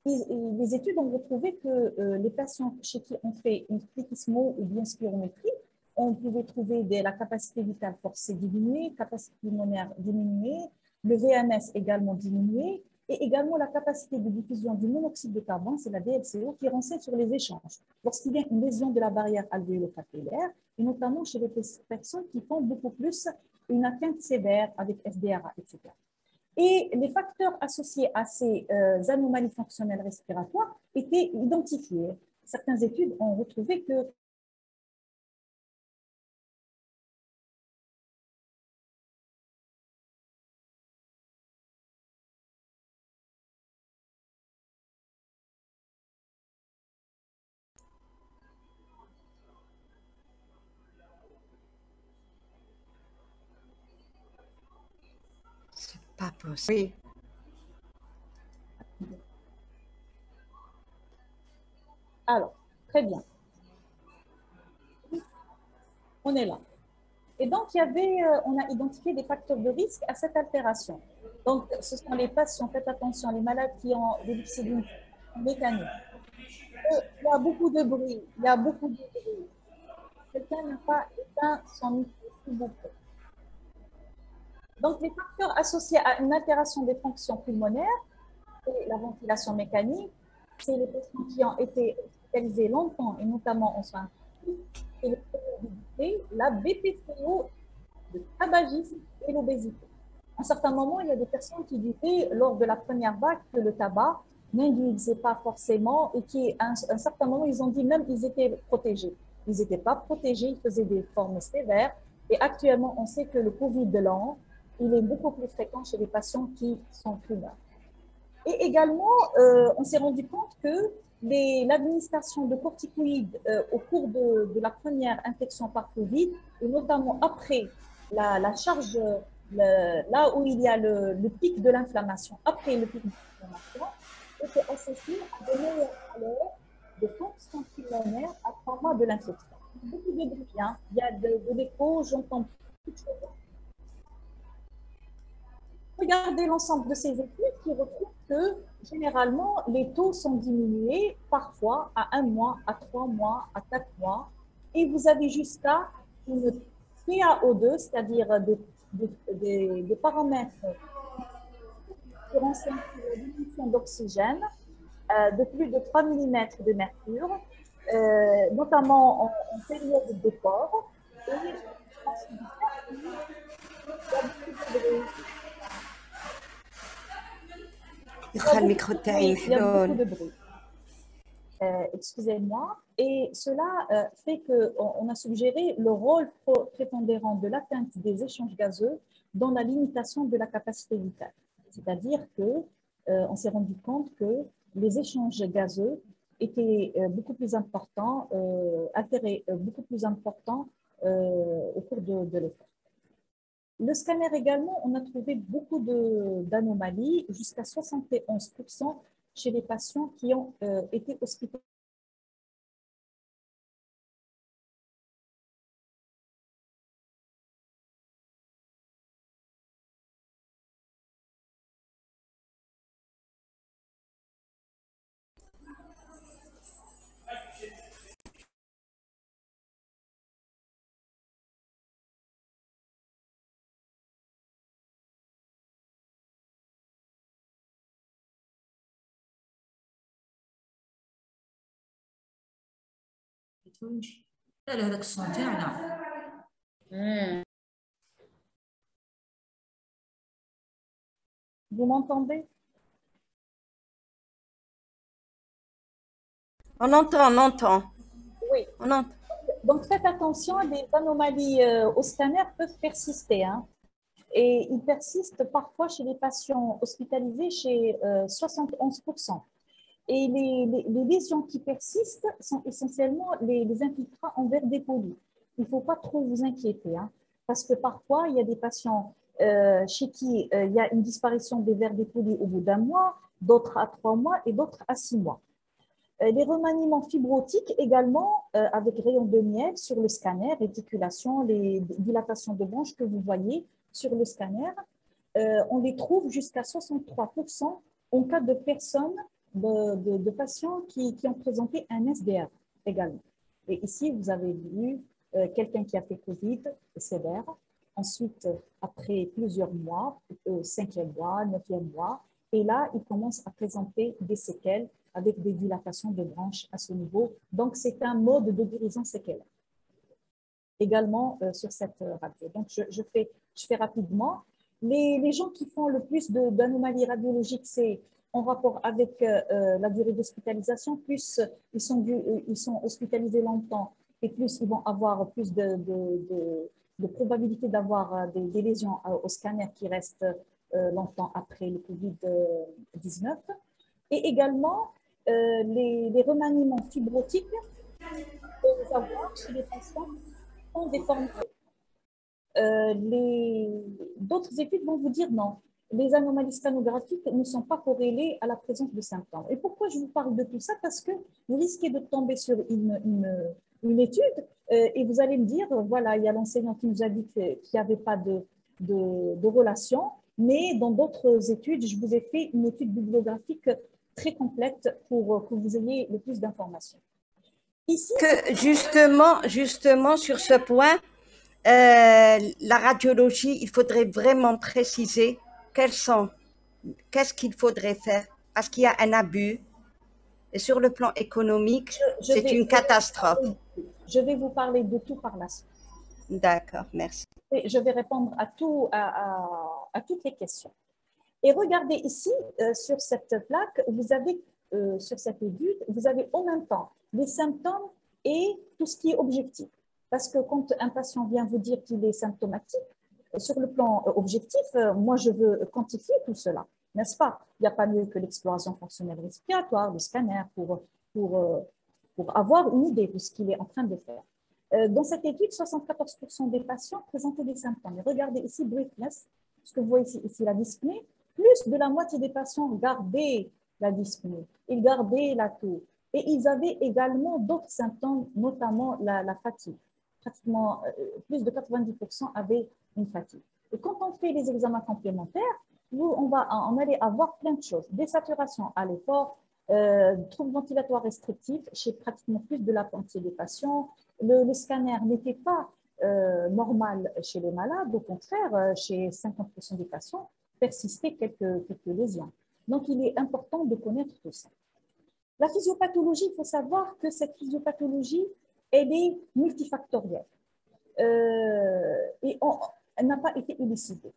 Speaker 2: Les études ont retrouvé que les patients chez qui on fait une splétismo ou bien spirométrie, on pouvait trouver la capacité vitale forcée diminuée, capacité pulmonaire diminuée, le VMS également diminué, et également la capacité de diffusion du monoxyde de carbone, c'est la DLCO, qui renseigne sur les échanges. Lorsqu'il y a une lésion de la barrière alvéolo-capillaire, et notamment chez les personnes qui font beaucoup plus une atteinte sévère avec SDRA, etc. Et les facteurs associés à ces anomalies fonctionnelles respiratoires étaient identifiés. Certaines études ont retrouvé que
Speaker 1: Pas possible. Oui.
Speaker 2: Alors, très bien. On est là. Et donc, on a identifié des facteurs de risque à cette altération. Donc, ce sont les patients, faites attention, les malades qui ont des lypsémies mécaniques. Il y a beaucoup de bruit, Quelqu'un n'a pas éteint son micro, s'il vous plaît. Donc, les facteurs associés à une altération des fonctions pulmonaires, c'est la ventilation mécanique, c'est les patients qui ont été hospitalisés longtemps, et notamment en soins intensifs, et les comorbidités, la BPCO, le tabagisme et l'obésité. À un certain moment, il y a des personnes qui disaient, lors de la première vague, que le tabac n'induisait pas forcément, et qui, à un certain moment, ils ont dit même qu'ils étaient protégés. Ils n'étaient pas protégés, ils faisaient des formes sévères. Et actuellement, on sait que le Covid long, il est beaucoup plus fréquent chez les patients qui sont fumeurs. Et également, on s'est rendu compte que l'administration de corticoïdes au cours de la première infection par Covid, et notamment après la charge, là où il y a le pic de l'inflammation, après le pic de l'inflammation, était associé à de meilleures valeurs de fonction pulmonaire à 3 mois de l'infection. Beaucoup de bruit, hein. Il y a de l'écho, j'entends beaucoup de choses. Regardez l'ensemble de ces études qui retrouvent que généralement les taux sont diminués parfois à 1 mois, à 3 mois, à 4 mois, et vous avez jusqu'à une PaO2, c'est-à-dire des paramètres qui renseignent sur la diminution d'oxygène de plus de 3 mm de mercure, notamment en période d'effort. Et je pense qu'il y a beaucoup de bruit. Il y a beaucoup de bruit. Excusez-moi. Et cela fait qu'on a suggéré le rôle prépondérant de l'atteinte des échanges gazeux dans la limitation de la capacité vitale. C'est-à-dire qu'on s'est rendu compte que les échanges gazeux était beaucoup plus important, altéré beaucoup plus important au cours de l'effort. Le scanner également, on a trouvé beaucoup d'anomalies, jusqu'à 71% chez les patients qui ont été hospitalisés.
Speaker 3: لا لا هذاك الصون تاعنا.
Speaker 2: Vous m'entendez?
Speaker 1: On entend, on entend.
Speaker 2: Oui.
Speaker 1: On entend.
Speaker 2: Donc, faites attention, les anomalies au scanner peuvent persister. Hein, et ils persistent parfois chez les patients hospitalisés chez 71%. Et les lésions qui persistent sont essentiellement les infiltrats en verre dépoli. Il ne faut pas trop vous inquiéter, hein, parce que parfois, il y a des patients chez qui il y a une disparition des verres dépolis au bout d'un mois, d'autres à 3 mois et d'autres à 6 mois. Les remaniements fibrotiques également, avec rayons de miel sur le scanner, réticulation, les dilatations de branches que vous voyez sur le scanner, on les trouve jusqu'à 63% en cas de personnes, de patients qui ont présenté un SDR également. Et ici, vous avez vu quelqu'un qui a fait Covid sévère. Ensuite, après plusieurs mois, 5e mois, 9e mois, et là, il commence à présenter des séquelles avec des dilatations de branches à ce niveau. Donc, c'est un mode de guérison séquelaire. Également sur cette radio. Donc, je fais rapidement. Les gens qui font le plus d'anomalies radiologiques, c'est en rapport avec la durée d'hospitalisation, plus ils sont hospitalisés longtemps et plus ils vont avoir plus de probabilité d'avoir des lésions au scanner qui restent longtemps après le Covid-19. Et également, les remaniements fibrotiques peuvent avoir chez les patients qui ont des formes. D'autres études vont vous dire non. Les anomalies scanographiques ne sont pas corrélées à la présence de symptômes. Et pourquoi je vous parle de tout ça? Parce que vous risquez de tomber sur une étude et vous allez me dire, voilà, il y a l'enseignant qui nous a dit qu'il n'y avait pas de relation, mais dans d'autres études, je vous ai fait une étude bibliographique très complète pour que vous ayez le plus d'informations.
Speaker 1: Ici, que justement sur ce point, la radiologie, il faudrait vraiment préciser qu'est-ce qu'il faudrait faire, parce qu'il y a un abus, et sur le plan économique, c'est une catastrophe.
Speaker 2: Je vais vous parler de tout par la suite.
Speaker 1: D'accord, merci.
Speaker 2: Et je vais répondre à toutes les questions. Et regardez ici, sur cette plaque, vous avez, sur cette étude, vous avez en même temps les symptômes et tout ce qui est objectif. Parce que quand un patient vient vous dire qu'il est symptomatique, sur le plan objectif, moi, je veux quantifier tout cela, n'est-ce pas? Il n'y a pas mieux que l'exploration fonctionnelle respiratoire, le scanner, pour avoir une idée de ce qu'il est en train de faire. Dans cette étude, 74% des patients présentaient des symptômes. Et regardez ici, breathless, ce que vous voyez ici la dyspnée, plus de la moitié des patients gardaient la dyspnée, ils gardaient la toux. Et ils avaient également d'autres symptômes, notamment la fatigue. Pratiquement plus de 90% avaient une fatigue. Et quand on fait les examens complémentaires, on allait avoir plein de choses. Désaturation à l'effort, troubles ventilatoires restrictifs chez pratiquement plus de la moitié des patients. Le scanner n'était pas normal chez les malades, au contraire, chez 50% des patients, persistaient quelques lésions. Donc, il est important de connaître tout ça. La physiopathologie, il faut savoir que cette physiopathologie, elle est multifactorielle et elle n'a pas été élucidée.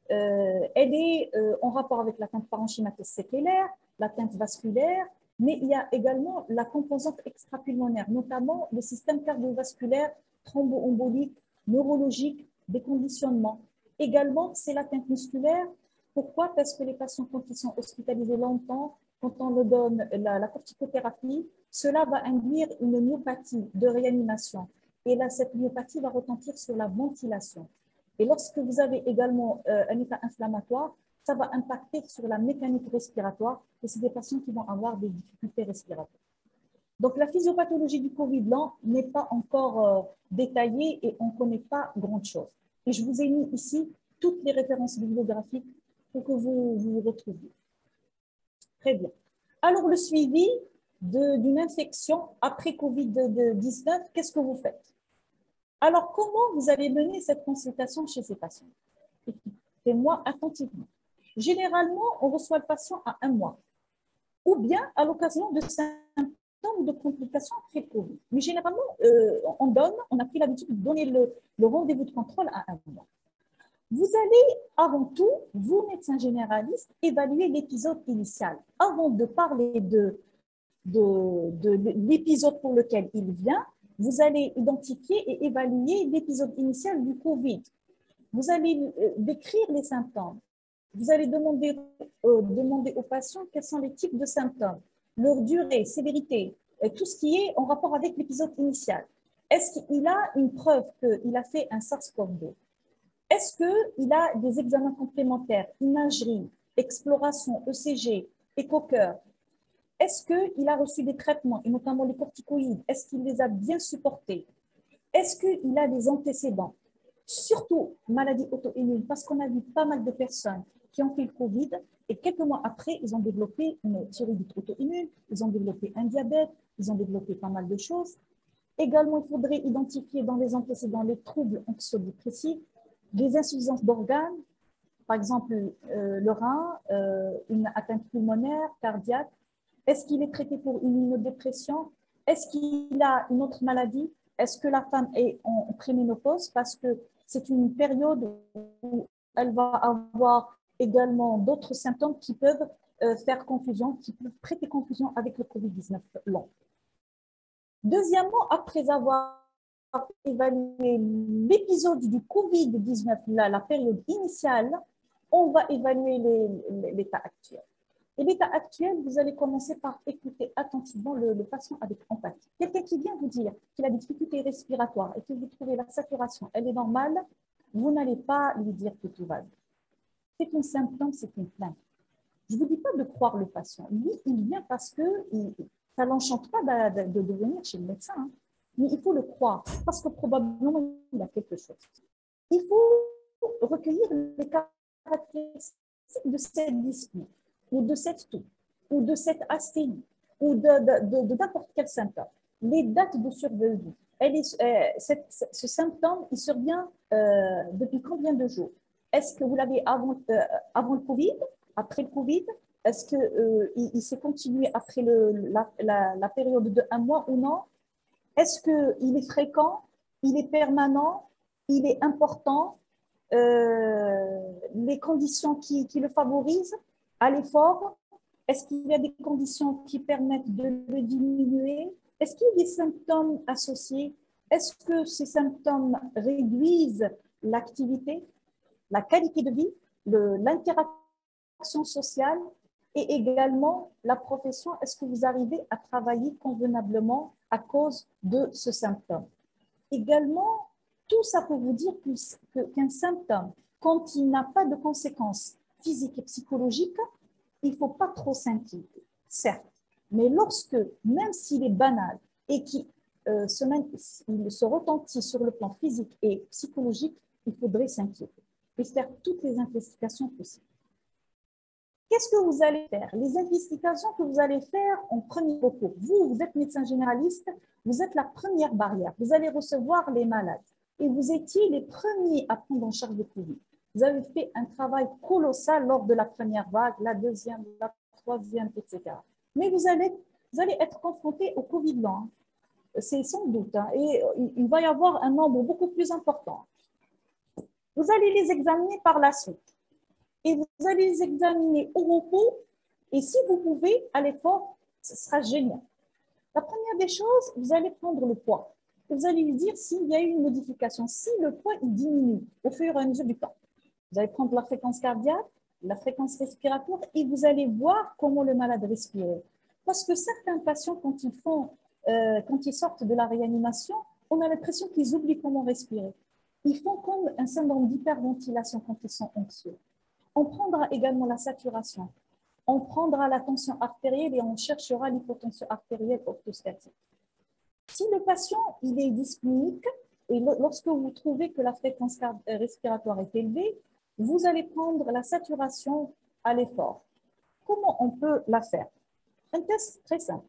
Speaker 2: Elle est en rapport avec l'atteinte parenchymatose séquelaire, l'atteinte vasculaire, mais il y a également la composante extrapulmonaire, notamment le système cardiovasculaire, thromboembolique, neurologique, des conditionnements. Également, c'est l'atteinte musculaire. Pourquoi? Parce que les patients, quand ils sont hospitalisés longtemps, quand on leur donne la corticothérapie, cela va induire une myopathie de réanimation. Et là, cette myopathie va retentir sur la ventilation. Et lorsque vous avez également un état inflammatoire, ça va impacter sur la mécanique respiratoire et c'est des patients qui vont avoir des difficultés respiratoires. Donc, la physiopathologie du Covid lent n'est pas encore détaillée et on ne connaît pas grand-chose. Et je vous ai mis ici toutes les références bibliographiques pour que vous vous retrouviez. Très bien. Alors, le suivi d'une infection après Covid-19, qu'est-ce que vous faites? Alors, comment vous allez mener cette consultation chez ces patients? Écoutez-moi attentivement. Généralement, on reçoit le patient à 1 mois ou bien à l'occasion de symptômes ou de complications après Covid. Mais généralement, on a pris l'habitude de donner le rendez-vous de contrôle à 1 mois. Vous allez, avant tout, vous, médecin généraliste, évaluer l'épisode initial. Avant de parler de l'épisode pour lequel il vient, vous allez identifier et évaluer l'épisode initial du Covid. Vous allez décrire les symptômes. Vous allez demander aux patients quels sont les types de symptômes, leur durée, sévérité, tout ce qui est en rapport avec l'épisode initial. Est-ce qu'il a une preuve qu'il a fait un SARS-CoV-2? Est-ce qu'il a des examens complémentaires, imagerie, exploration, ECG, écho-cœur? Est-ce qu'il a reçu des traitements, et notamment les corticoïdes? Est-ce qu'il les a bien supportés? Est-ce qu'il a des antécédents? Surtout, maladie auto-immune, parce qu'on a vu pas mal de personnes qui ont fait le Covid et quelques mois après, ils ont développé une thyroïdite auto-immune, ils ont développé un diabète, ils ont développé pas mal de choses. Également, il faudrait identifier dans les antécédents les troubles anxio-dépressifs, des insuffisances d'organes, par exemple le rein, une atteinte pulmonaire, cardiaque. Est-ce qu'il est traité pour une immunodépression? Est-ce qu'il a une autre maladie? Est-ce que la femme est en préménopause? Parce que c'est une période où elle va avoir également d'autres symptômes qui peuvent faire confusion, qui peuvent prêter confusion avec le Covid-19 long. Deuxièmement, après avoir évalué l'épisode du Covid-19, la période initiale, on va évaluer l'état actuel. Et l'état actuel, vous allez commencer par écouter attentivement le patient avec empathie. Quelqu'un qui vient vous dire qu'il a des difficultés respiratoires et que vous trouvez la saturation, elle est normale, vous n'allez pas lui dire que tout va bien. C'est un symptôme, c'est une plainte. Je ne vous dis pas de croire le patient. Lui, il vient parce que ça ne l'enchante pas de venir chez le médecin, hein. Mais il faut le croire parce que probablement il a quelque chose. Il faut recueillir les caractéristiques de cette dyspnée, ou de cette toux, ou de cette asthénie, ou de n'importe quel symptôme. Les dates de survenue. Ce symptôme, il survient depuis combien de jours? Est-ce que vous l'avez avant le Covid, après le Covid? Est-ce qu'il s'est continué après la période de 1 mois ou non? Est-ce qu'il est fréquent? Il est permanent? Il est important? Les conditions qui le favorisent à l'effort? Est-ce qu'il y a des conditions qui permettent de le diminuer? Est-ce qu'il y a des symptômes associés? Est-ce que ces symptômes réduisent l'activité, la qualité de vie, l'interaction sociale et également la profession? Est-ce que vous arrivez à travailler convenablement à cause de ce symptôme? Également, tout ça pour vous dire qu'un symptôme, quand il n'a pas de conséquences physiques et psychologiques, il ne faut pas trop s'inquiéter, certes. Mais lorsque, même s'il est banal et qu'il se retentit sur le plan physique et psychologique, il faudrait s'inquiéter et faire toutes les investigations possibles. Qu'est-ce que vous allez faire? Les investigations que vous allez faire en premier recours. Vous êtes médecin généraliste, vous êtes la première barrière. Vous allez recevoir les malades et vous étiez les premiers à prendre en charge le Covid. Vous avez fait un travail colossal lors de la première vague, la deuxième, la troisième, etc. Mais vous allez être confronté au Covid long. C'est sans doute. Hein, et il va y avoir un nombre beaucoup plus important. Vous allez les examiner par la suite. Et vous allez les examiner au repos. Et si vous pouvez, à l'effort, ce sera génial. La première des choses, vous allez prendre le poids. Vous allez lui dire s'il y a eu une modification, si le poids il diminue au fur et à mesure du temps. Vous allez prendre la fréquence cardiaque, la fréquence respiratoire et vous allez voir comment le malade respire. Parce que certains patients, quand ils sortent de la réanimation, on a l'impression qu'ils oublient comment respirer. Ils font comme un syndrome d'hyperventilation quand ils sont anxieux. On prendra également la saturation. On prendra la tension artérielle et on cherchera l'hypotension artérielle orthostatique. Si le patient il est dyspnique, et lorsque vous trouvez que la fréquence respiratoire est élevée, vous allez prendre la saturation à l'effort. Comment on peut la faire? Un test très simple.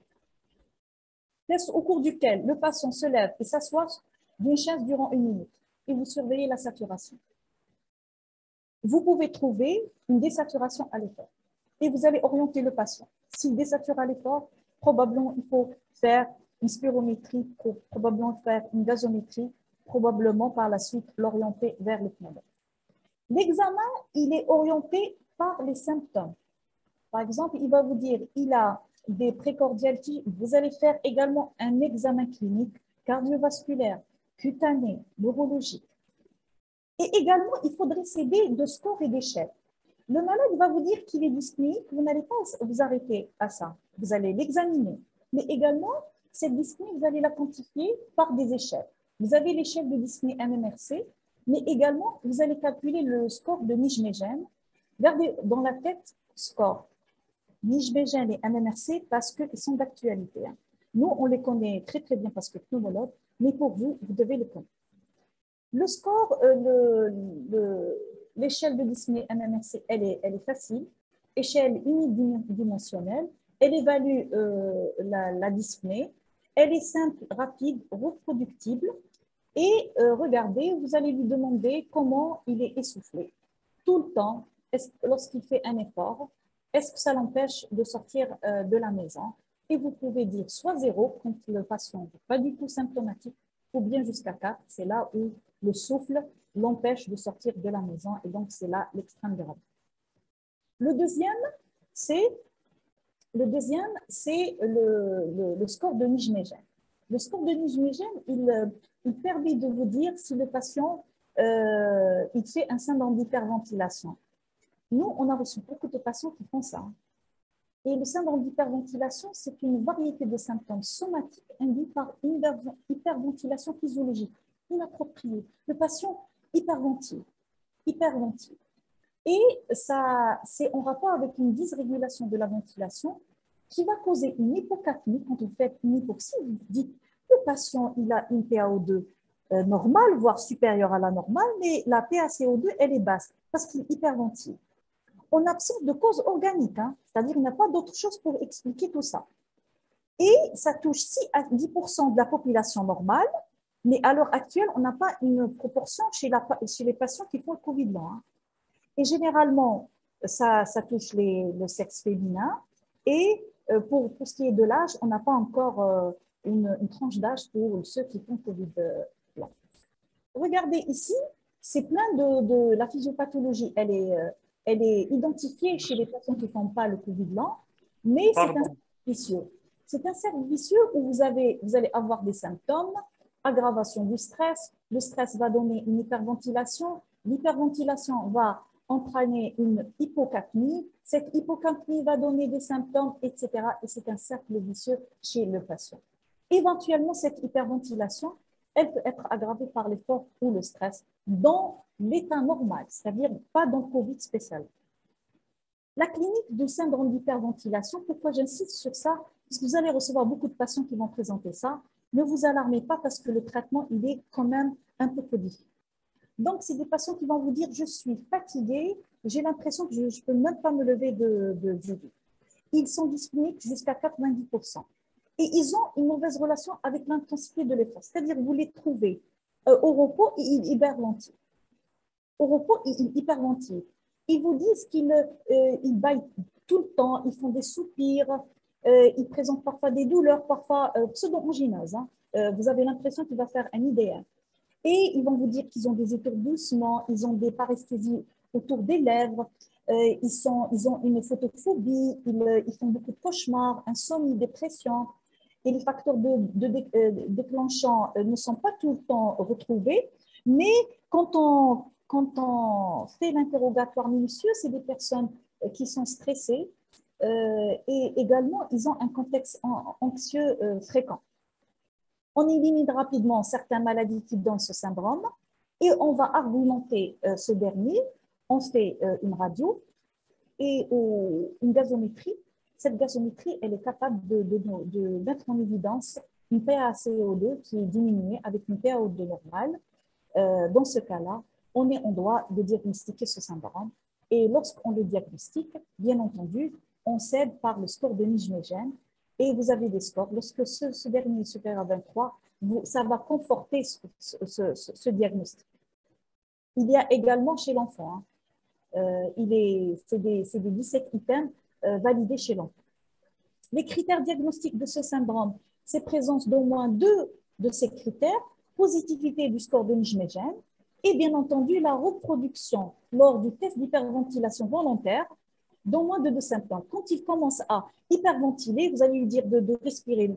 Speaker 2: Test au cours duquel le patient se lève et s'assoit d'une chaise durant 1 minute et vous surveillez la saturation. Vous pouvez trouver une désaturation à l'effort et vous allez orienter le patient. S'il désature à l'effort, probablement il faut faire une spirométrie, probablement faire une gazométrie, probablement par la suite l'orienter vers le pneumon. L'examen, il est orienté par les symptômes. Par exemple, il va vous dire, il a des précordialgies. Vous allez faire également un examen clinique cardiovasculaire, cutané, neurologique. Et également, il faudrait s'aider de scores et d'échelles. Le malade va vous dire qu'il est dyspnique, vous n'allez pas vous arrêter à ça. Vous allez l'examiner. Mais également, cette dyspnie, vous allez la quantifier par des échelles. Vous avez l'échelle de dyspnie MMRC, mais également, vous allez calculer le score de Nijmegen. Regardez dans la tête, score. Nijmegen et MMRC parce qu'ils sont d'actualité. Nous, on les connaît très très bien parce que pneumologue, mais pour vous, vous devez les connaître. Le score, l'échelle de dyspnée MMRC, elle est facile. Échelle unidimensionnelle, elle évalue la dyspnée. Elle est simple, rapide, reproductible. Et regardez, vous allez lui demander comment il est essoufflé. Tout le temps, lorsqu'il fait un effort, est-ce que ça l'empêche de sortir de la maison? Et vous pouvez dire soit 0 quand le patient n'est pas du tout symptomatique, ou bien jusqu'à 4, c'est là où le souffle l'empêche de sortir de la maison, et donc c'est là l'extrême grave. Le deuxième, c'est le score de Nijmegen. Le score de Nijmegen, il permet de vous dire si le patient il fait un syndrome d'hyperventilation. Nous, on a reçu beaucoup de patients qui font ça. Et le syndrome d'hyperventilation, c'est une variété de symptômes somatiques induits par une hyperventilation physiologique inappropriée. Le patient hyperventile. Et ça, c'est en rapport avec une dysrégulation de la ventilation qui va causer une hypocapnie. Quand vous faites une hypoxie, vous dites le patient il a une PaO2 normale, voire supérieure à la normale, mais la PaCO2, elle est basse parce qu'il hyperventile. On absente de cause organique, c'est-à-dire qu'il n'y a pas d'autre chose pour expliquer tout ça. Et ça touche 6 à 10% de la population normale, mais à l'heure actuelle, on n'a pas une proportion chez les patients qui font le Covid long. Et généralement, ça touche le sexe féminin. Et pour ce qui est de l'âge, on n'a pas encore une tranche d'âge pour ceux qui font Covid long. Regardez ici, c'est plein de la physiopathologie. Elle est identifiée chez les patients qui ne font pas le Covid lent, mais c'est un cercle vicieux. C'est un cercle vicieux où vous allez avoir des symptômes, aggravation du stress. Le stress va donner une hyperventilation. L'hyperventilation va entraîner une hypocapnie. Cette hypocapnie va donner des symptômes, etc. Et c'est un cercle vicieux chez le patient. Éventuellement, cette hyperventilation, elle peut être aggravée par l'effort ou le stress dans l'état normal, c'est-à-dire pas dans le Covid spécial. La clinique du syndrome d'hyperventilation, pourquoi j'insiste sur ça? Parce que vous allez recevoir beaucoup de patients qui vont présenter ça. Ne vous alarmez pas parce que le traitement, il est quand même un peu codifié. Donc, c'est des patients qui vont vous dire « je suis fatigué, j'ai l'impression que je ne peux même pas me lever du lit ». Ils sont dyspniques jusqu'à 90%. Et ils ont une mauvaise relation avec l'intensité de l'effort. C'est-à-dire que vous les trouvez au repos, ils hyperventilent. Au repos, ils hyperventilent. Ils vous disent qu'ils baillent tout le temps, ils font des soupirs, ils présentent parfois des douleurs, parfois pseudo-angineuses. Vous avez l'impression qu'il va faire un IDR. Et ils vont vous dire qu'ils ont des étourdissements, ils ont des paresthésies autour des lèvres, ils ont une photophobie, ils font beaucoup de cauchemars, insomnie, dépression. Et les facteurs déclenchants ne sont pas tout le temps retrouvés. Mais quand on fait l'interrogatoire minutieux, c'est des personnes qui sont stressées, et également, ils ont un contexte anxieux fréquent. On élimine rapidement certaines maladies qui donnent ce syndrome et on va argumenter ce dernier. On fait une radio et une gazométrie. Cette gazométrie, elle est capable de mettre en évidence une PaCO2 qui est diminuée avec une PaO2 normale. Dans ce cas-là, on est en droit de diagnostiquer ce syndrome. Et lorsqu'on le diagnostique, bien entendu, on s'aide par le score de Nijmegen et vous avez des scores. Lorsque ce dernier est supérieur à 23, ça va conforter ce diagnostic. Il y a également chez l'enfant, c'est des 17 items validés chez l'enfant. Les critères diagnostiques de ce syndrome, c'est présence d'au moins 2 de ces critères, positivité du score de Nijmegen et bien entendu la reproduction lors du test d'hyperventilation volontaire d'au moins 2 symptômes. Quand il commence à hyperventiler, vous allez lui dire de respirer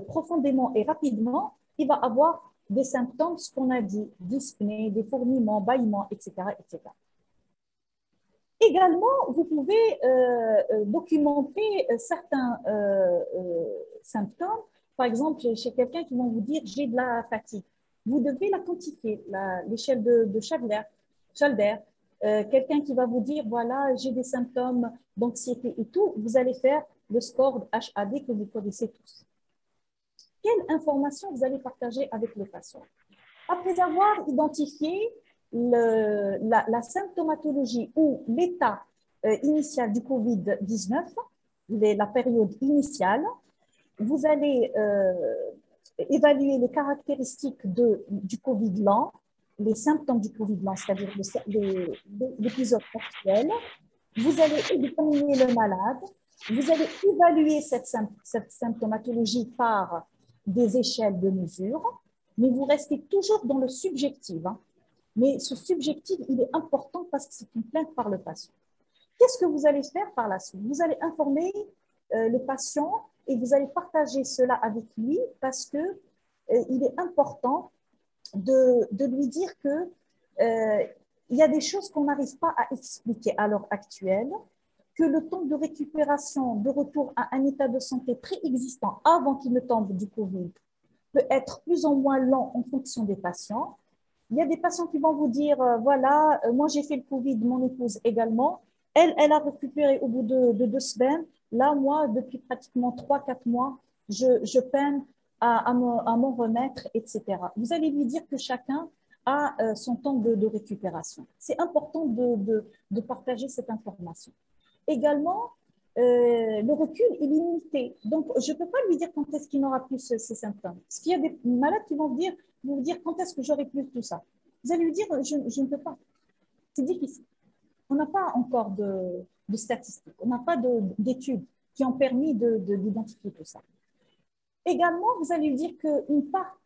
Speaker 2: profondément et rapidement, il va avoir des symptômes, ce qu'on a dit, dyspnée, des fourmillements, bâillements, etc., etc. Également, vous pouvez documenter certains symptômes. Par exemple, chez quelqu'un qui va vous dire « j'ai de la fatigue ». Vous devez la quantifier, l'échelle de Schalder. Quelqu'un qui va vous dire « voilà, j'ai des symptômes d'anxiété et tout », vous allez faire le score HAD que vous connaissez tous. Quelle information vous allez partager avec le patient? Après avoir identifié la symptomatologie ou l'état initial du COVID-19, la période initiale, vous allez évaluer les caractéristiques du Covid lent, les symptômes du Covid lent, c'est-à-dire l'épisode actuel. Vous allez examiner le malade, vous allez évaluer cette symptomatologie par des échelles de mesure, mais vous restez toujours dans le subjectif. Hein. Mais ce subjectif, il est important parce que c'est une plainte par le patient. Qu'est-ce que vous allez faire par la suite? Vous allez informer le patient et vous allez partager cela avec lui parce que il est important de lui dire que il y a des choses qu'on n'arrive pas à expliquer à l'heure actuelle, que le temps de récupération, de retour à un état de santé préexistant avant qu'il ne tombe du Covid peut être plus ou moins lent en fonction des patients. Il y a des patients qui vont vous dire, voilà, moi j'ai fait le Covid, mon épouse également, elle a récupéré au bout de 2 semaines. Là, moi, depuis pratiquement 3-4 mois, je peine à m'en remettre, etc. Vous allez lui dire que chacun a son temps de récupération. C'est important de partager cette information. Également, le recul est limité. Donc, je ne peux pas lui dire quand est-ce qu'il n'aura plus ces symptômes. Parce qu'il y a des malades qui vont vous dire quand est-ce que j'aurai plus tout ça. Vous allez lui dire, je ne peux pas. C'est difficile. On n'a pas encore de statistiques, on n'a pas d'études qui ont permis d'identifier tout ça. Également, vous allez lui dire qu'une part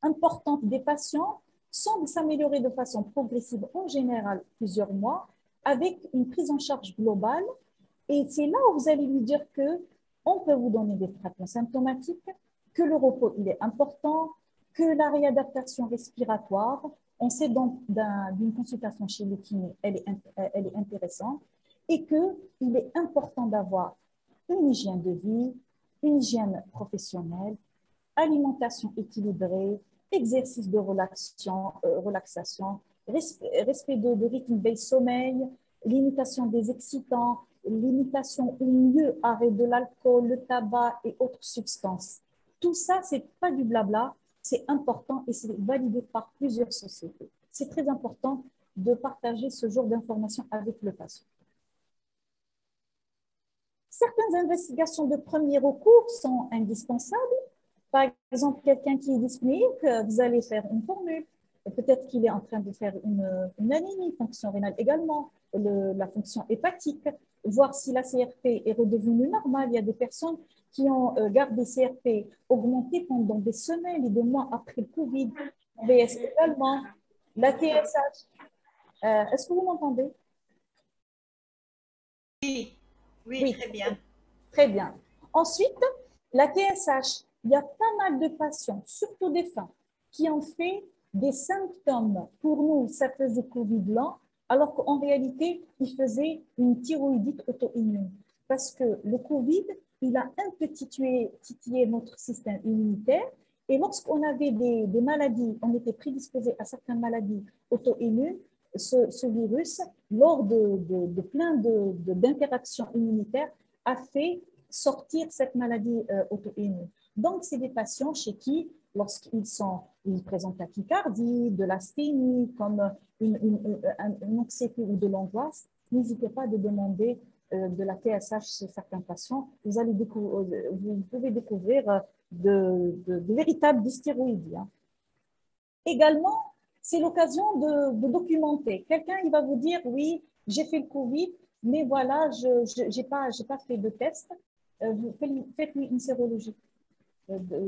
Speaker 2: importante des patients semble s'améliorer de façon progressive, en général plusieurs mois, avec une prise en charge globale. Et c'est là où vous allez lui dire qu'on peut vous donner des traitements symptomatiques, que le repos il est important, que la réadaptation respiratoire, on sait donc d'une consultation chez le kiné, elle est intéressante, et qu'il est important d'avoir une hygiène de vie, une hygiène professionnelle, alimentation équilibrée, exercice de relaxation, respect de rythme veille-sommeil, limitation des excitants, limitation ou mieux arrêt de l'alcool, le tabac et autres substances. Tout ça, ce n'est pas du blabla, c'est important et c'est validé par plusieurs sociétés. C'est très important de partager ce genre d'informations avec le patient. Certaines investigations de premier recours sont indispensables. Par exemple, quelqu'un qui est dyspnéique, vous allez faire une formule. Peut-être qu'il est en train de faire une anémie, fonction rénale également, la fonction hépatique, voir si la CRP est redevenue normale. Il y a des personnes qui ont gardé CRP augmenté pendant des semaines et des mois après le Covid. VS également, la TSH. Est-ce que vous m'entendez?
Speaker 1: Oui, très bien.
Speaker 2: Très bien. Ensuite, la TSH, il y a pas mal de patients, surtout des femmes, qui ont fait des symptômes. Pour nous, ça faisait Covid lent, alors qu'en réalité, ils faisaient une thyroïdite auto-immune. parce que le Covid, il a un peu titillé notre système immunitaire. Et lorsqu'on avait des maladies, on était prédisposé à certaines maladies auto-immunes, ce virus, lors de plein d'interactions immunitaires, a fait sortir cette maladie auto-immune. Donc, c'est des patients chez qui, lorsqu'ils présentent la tachycardie, de l'asthénie, comme une anxiété ou de l'angoisse, n'hésitez pas à demander de la TSH chez certains patients. Vous pouvez découvrir de véritables dystéroïdes. Hein. Également, c'est l'occasion de documenter. Quelqu'un, il va vous dire, oui, j'ai fait le Covid, mais voilà, je n'ai pas fait de test. Faites-lui une sérologie.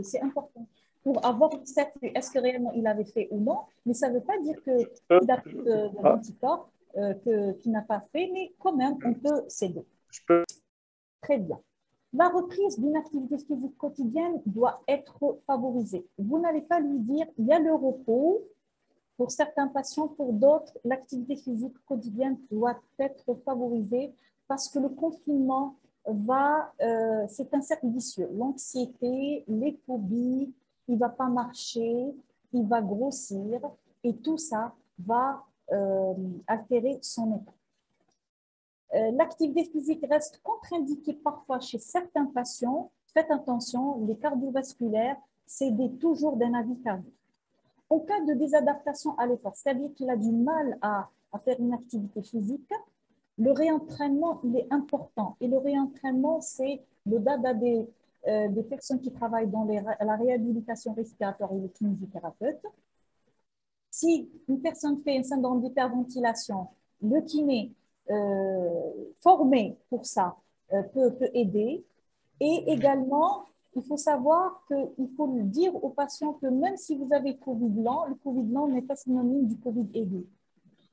Speaker 2: C'est important pour avoir un statut. Est-ce que réellement il avait fait ou non? Mais ça ne veut pas dire qu'il n'a pas d'anticorps, qu'il n'a pas fait, mais quand même, on peut s'aider. Très bien. La reprise d'une activité physique quotidienne doit être favorisée. Vous n'allez pas lui dire, il y a le repos. Pour certains patients, pour d'autres, l'activité physique quotidienne doit être favorisée parce que le confinement c'est un cercle vicieux. L'anxiété, les phobies, il ne va pas marcher, il va grossir et tout ça va altérer son état. L'activité physique reste contre-indiquée parfois chez certains patients. Faites attention, les cardiovasculaires, c'est toujours d'un avis cardiaque. En cas de désadaptation à l'effort, c'est-à-dire qu'il a du mal à faire une activité physique, le réentraînement, il est important. Et le réentraînement, c'est le dada des personnes qui travaillent dans la réhabilitation respiratoire et les kinésithérapeutes. Si une personne fait un syndrome d'hyperventilation, le kiné formé pour ça peut aider. Et également, il faut savoir qu'il faut le dire aux patients que même si vous avez Covid lent, le Covid lent n'est pas synonyme du Covid aigu.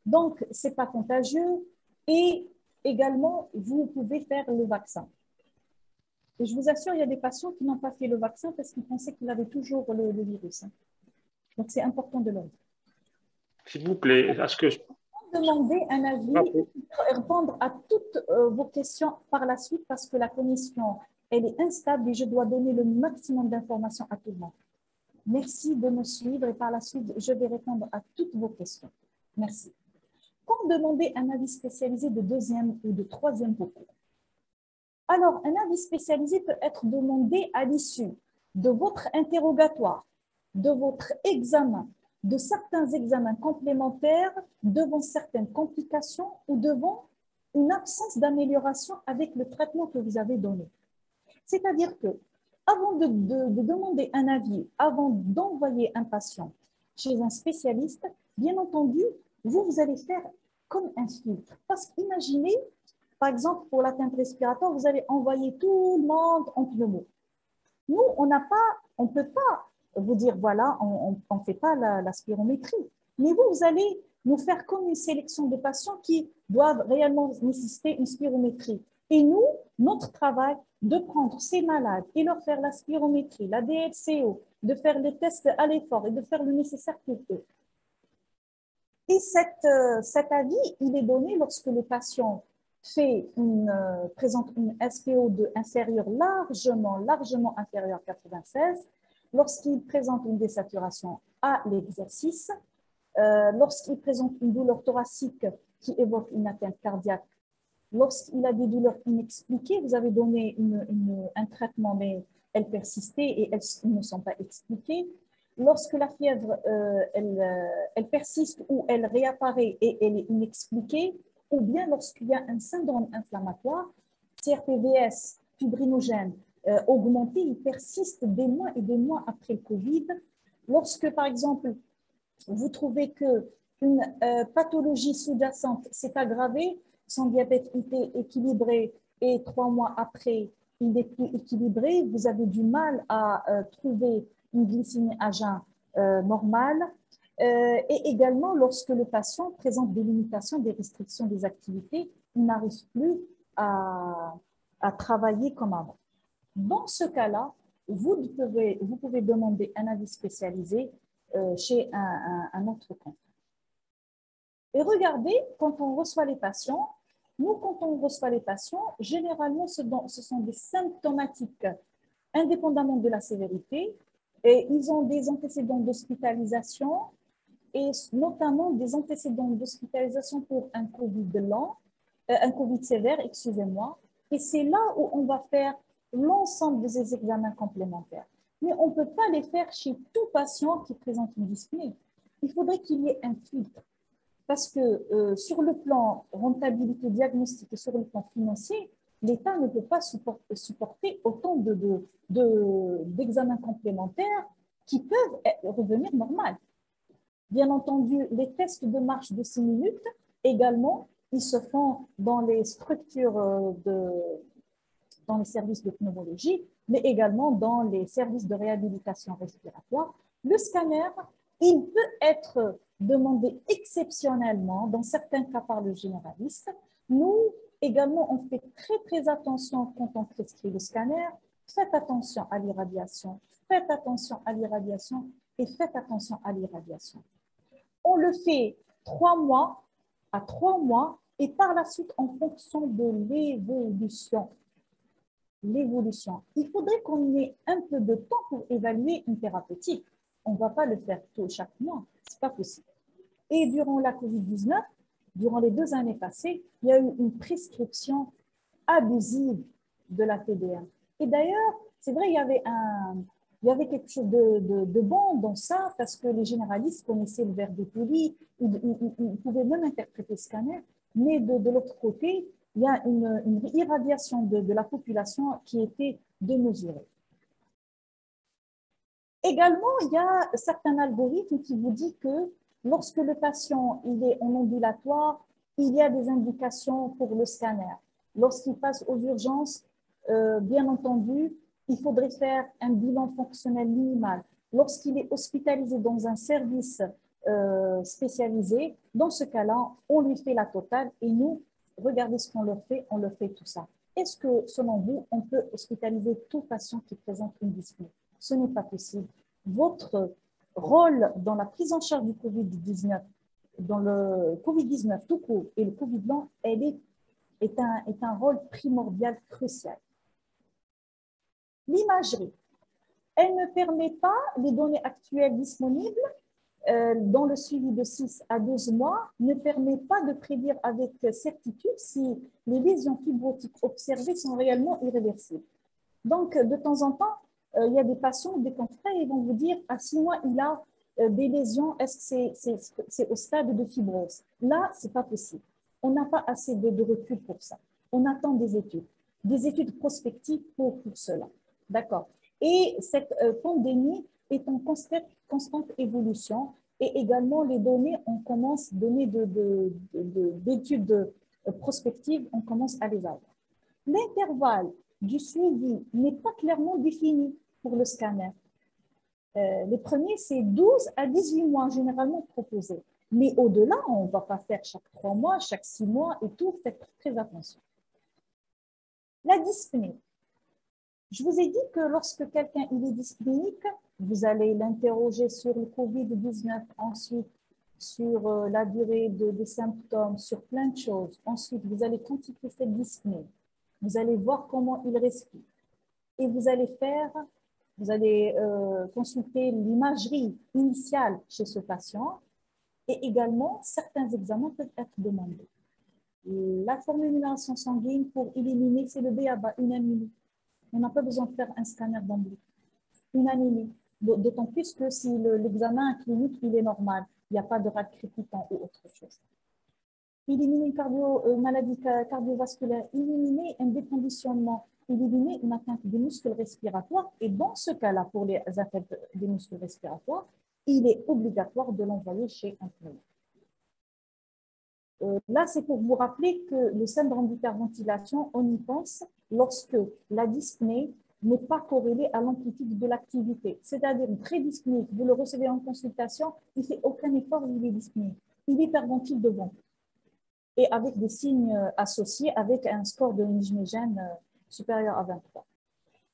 Speaker 2: Donc, ce n'est pas contagieux et également, vous pouvez faire le vaccin. Et je vous assure, il y a des patients qui n'ont pas fait le vaccin parce qu'ils pensaient qu'ils avaient toujours le virus. Donc, c'est important de leur dire.
Speaker 4: S'il vous plaît, est-ce que je
Speaker 2: peux demander un avis, répondre à toutes vos questions par la suite parce que la commission, elle est instable et je dois donner le maximum d'informations à tout le monde. Merci de me suivre et par la suite, je vais répondre à toutes vos questions. Merci. Quand demander un avis spécialisé de deuxième ou de troisième recours? Alors, un avis spécialisé peut être demandé à l'issue de votre interrogatoire, de votre examen, de certains examens complémentaires devant certaines complications ou devant une absence d'amélioration avec le traitement que vous avez donné. C'est-à-dire que avant de demander un avis, avant d'envoyer un patient chez un spécialiste, bien entendu, vous allez faire comme un filtre. Parce qu'imaginez, par exemple, pour l'atteinte respiratoire, vous allez envoyer tout le monde en pneumo. Nous, on ne peut pas vous dire, voilà, on ne fait pas la spirométrie. Mais vous allez nous faire comme une sélection de patients qui doivent réellement nécessiter une spirométrie. Et nous, notre travail, de prendre ces malades et leur faire la spirométrie, la DLCO, de faire les tests à l'effort et de faire le nécessaire pour eux. Et cet avis, il est donné lorsque le patient présente une SPO2 inférieure largement inférieure à 96, lorsqu'il présente une désaturation à l'exercice, lorsqu'il présente une douleur thoracique qui évoque une atteinte cardiaque, lorsqu'il a des douleurs inexpliquées, vous avez donné un traitement, mais elles persistaient et elles ne sont pas expliquées. Lorsque la fièvre, elle persiste ou elle réapparaît et elle est inexpliquée, ou bien lorsqu'il y a un syndrome inflammatoire, CRPVS, fibrinogène, augmenté, il persiste des mois et des mois après le Covid. Lorsque, par exemple, vous trouvez qu'une pathologie sous-jacente s'est aggravée, son diabète était équilibré et 3 mois après, il n'est plus équilibré, vous avez du mal à trouver une glycémie à jeun normale. Et également, lorsque le patient présente des limitations, des restrictions des activités, il n'arrive plus à travailler comme avant. Dans ce cas-là, vous pouvez demander un avis spécialisé chez un autre confrère. Et regardez, quand on reçoit les patients, Nous, quand on reçoit les patients, généralement, ce sont des symptomatiques indépendamment de la sévérité, et ils ont des antécédents d'hospitalisation et notamment des antécédents d'hospitalisation pour un Covid lent, un Covid sévère, excusez-moi. Et c'est là où on va faire l'ensemble de ces examens complémentaires. Mais on ne peut pas les faire chez tout patient qui présente une dyspnée. Il faudrait qu'il y ait un filtre. Parce que sur le plan rentabilité diagnostique et sur le plan financier, l'État ne peut pas supporter autant d'examens complémentaires qui peuvent revenir normaux. Bien entendu, les tests de marche de 6 minutes, également, ils se font dans les structures, dans les services de pneumologie, mais également dans les services de réhabilitation respiratoire. Le scanner, il peut être demandé exceptionnellement, dans certains cas par le généraliste. Nous, également, on fait très attention quand on prescrit le scanner. Faites attention à l'irradiation, faites attention à l'irradiation et faites attention à l'irradiation. On le fait 3 mois à 3 mois et par la suite en fonction de l'évolution. Il faudrait qu'on ait un peu de temps pour évaluer une thérapeutique. On ne va pas le faire tout chaque mois, ce n'est pas possible. Et durant la COVID-19, durant les 2 années passées, il y a eu une prescription abusive de la TDM. Et d'ailleurs, c'est vrai, il y avait quelque chose de bon dans ça parce que les généralistes connaissaient le verbe poli, ils pouvaient même interpréter le scanner, mais de l'autre côté, il y a une irradiation de la population qui était démesurée. Également, il y a certains algorithmes qui vous disent que lorsque le patient il est en ambulatoire, il y a des indications pour le scanner. Lorsqu'il passe aux urgences, bien entendu, il faudrait faire un bilan fonctionnel minimal. Lorsqu'il est hospitalisé dans un service spécialisé, dans ce cas-là, on lui fait la totale et nous, regardez ce qu'on leur fait, on leur fait tout ça. Est-ce que, selon vous, on peut hospitaliser tout patient qui présente une dyspnée? Ce n'est pas possible. Votre rôle dans la prise en charge du Covid-19, dans le Covid-19 tout court et le Covid lent, est un rôle primordial, crucial. L'imagerie, elle ne permet pas, les données actuelles disponibles dans le suivi de 6 à 12 mois, ne permet pas de prédire avec certitude si les lésions fibrotiques observées sont réellement irréversibles. Donc, de temps en temps, il y a des patients, des confrères, ils vont vous dire à 6 mois, il a des lésions, est-ce que c'est au stade de fibrose? Là, ce n'est pas possible. On n'a pas assez de recul pour ça. On attend des études prospectives pour cela. D'accord. Et cette pandémie est en constante évolution et également les données, on commence, données d'études prospectives, on commence à les avoir. L'intervalle du suivi n'est pas clairement défini pour le scanner. Les premiers, c'est 12 à 18 mois généralement proposés. Mais au-delà, on ne va pas faire chaque 3 mois, chaque 6 mois et tout, faites très attention. La dyspnée. Je vous ai dit que lorsque quelqu'un est dyspnéique, vous allez l'interroger sur le Covid-19, ensuite sur la durée des symptômes, sur plein de choses. Ensuite, vous allez quantifier cette dyspnée. Vous allez voir comment il respire. Et vous allez consulter l'imagerie initiale chez ce patient et également certains examens peuvent être demandés. La formulation sanguine pour éliminer, c'est le BABA, une anémie. On n'a pas besoin de faire un scanner d'emblée. Une anémie, d'autant plus que si l'examen clinique il est normal, il n'y a pas de rate crépitant ou autre chose. Éliminer une maladie cardiovasculaire, éliminer un déconditionnement, éliminer une atteinte des muscles respiratoires. Et dans ce cas-là, pour les atteintes des muscles respiratoires, il est obligatoire de l'envoyer chez un pneumologue. Là, c'est pour vous rappeler que le syndrome d'hyperventilation, on y pense lorsque la dyspnée n'est pas corrélée à l'amplitude de l'activité. C'est-à-dire très dyspnéique, vous le recevez en consultation, il ne fait aucun effort, il est dyspnéique. Il hyperventile devant. Et avec des signes associés avec un score de Nijmegen supérieur à 23.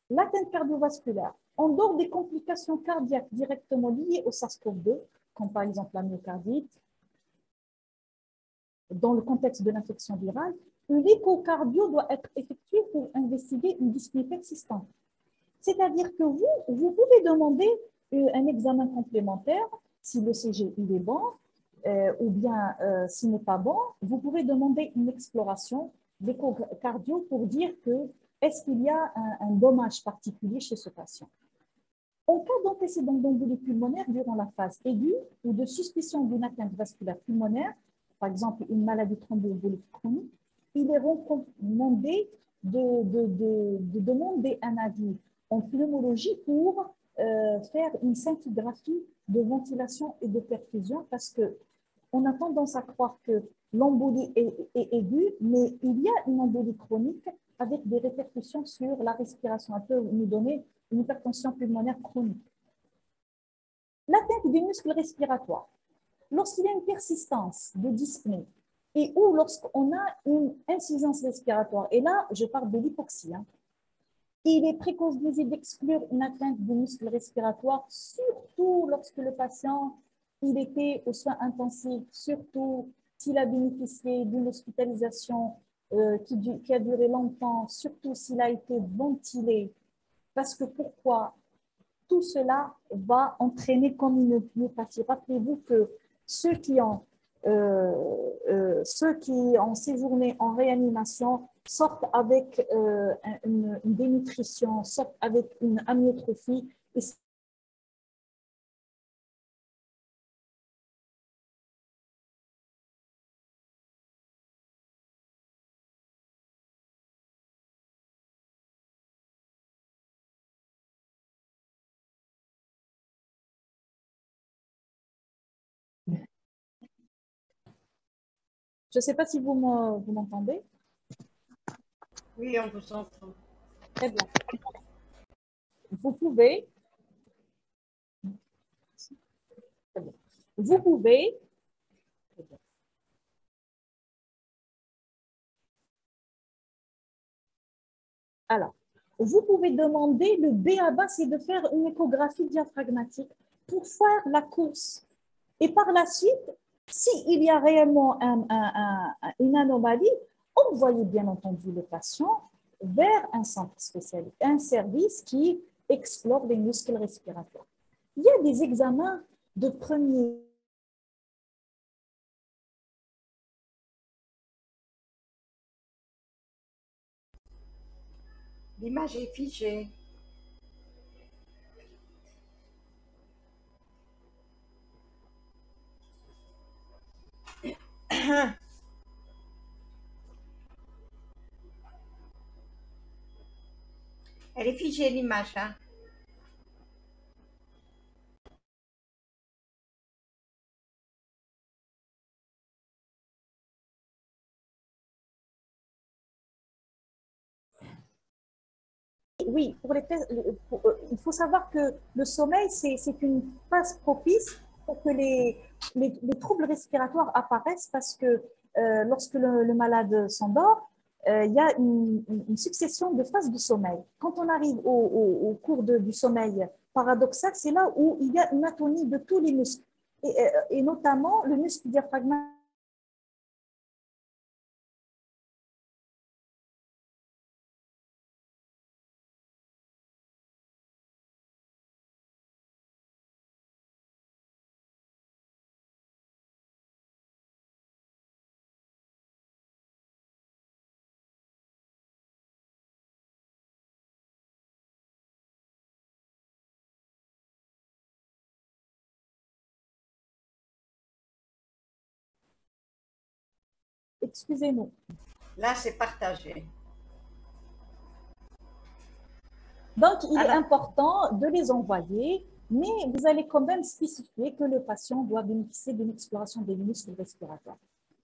Speaker 2: L'atteinte cardiovasculaire, en dehors des complications cardiaques directement liées au SARS-CoV-2, comme par exemple la myocardite, dans le contexte de l'infection virale, l'échocardio doit être effectué pour investiguer une dyspnée persistante. C'est-à-dire que vous pouvez demander un examen complémentaire si le CG il est bon ou bien s'il n'est pas bon. Vous pouvez demander une exploration d'échocardio pour dire que est-ce qu'il y a un dommage particulier chez ce patient. En cas d'antécédent d'embolie pulmonaire durant la phase aiguë ou de suspicion d'une atteinte vasculaire pulmonaire, par exemple une maladie thromboembolique chronique, il est recommandé de demander un avis en pneumologie pour faire une scintigraphie de ventilation et de perfusion parce qu'on a tendance à croire que l'embolie est aiguë, mais il y a une embolie chronique avec des répercussions sur la respiration. Elle peut nous donner une hypertension pulmonaire chronique. L'atteinte des muscles respiratoires. Lorsqu'il y a une persistance de dyspnée et ou lorsqu'on a une insuffisance respiratoire, et là, je parle de l'hypoxie, hein, il est préconisé d'exclure une atteinte des muscles respiratoires, surtout lorsque le patient il était aux soins intensifs, surtout s'il a bénéficié d'une hospitalisation qui a duré longtemps, surtout s'il a été ventilé. Parce que pourquoi? Tout cela va entraîner comme une pneumopathie. Rappelez-vous que ceux qui ont séjourné en réanimation sortent avec une dénutrition, sortent avec une amyotrophie. Et je ne sais pas si vous m'entendez.
Speaker 1: Oui, on vous entend.
Speaker 2: Très bien. Vous pouvez alors, vous pouvez demander, le B.A.B.A, c'est de faire une échographie diaphragmatique pour faire la course. Et par la suite, s'il y a réellement une anomalie, envoyez bien entendu le patient vers un centre spécialisé, un service qui explore les muscles respiratoires. Il y a des examens de premier.
Speaker 1: L'image est figée. Elle est figée, l'image. Hein.
Speaker 2: Oui, il faut savoir que le sommeil, c'est une phase propice pour que les troubles respiratoires apparaissent parce que lorsque le malade s'endort, il y a une succession de phases de sommeil. Quand on arrive au cours du sommeil paradoxal, c'est là où il y a une atonie de tous les muscles, et notamment le muscle diaphragmatique. Excusez-nous.
Speaker 1: Là, c'est partagé.
Speaker 2: Donc, il est important de les envoyer, mais vous allez quand même spécifier que le patient doit bénéficier d'une exploration des muscles respiratoires.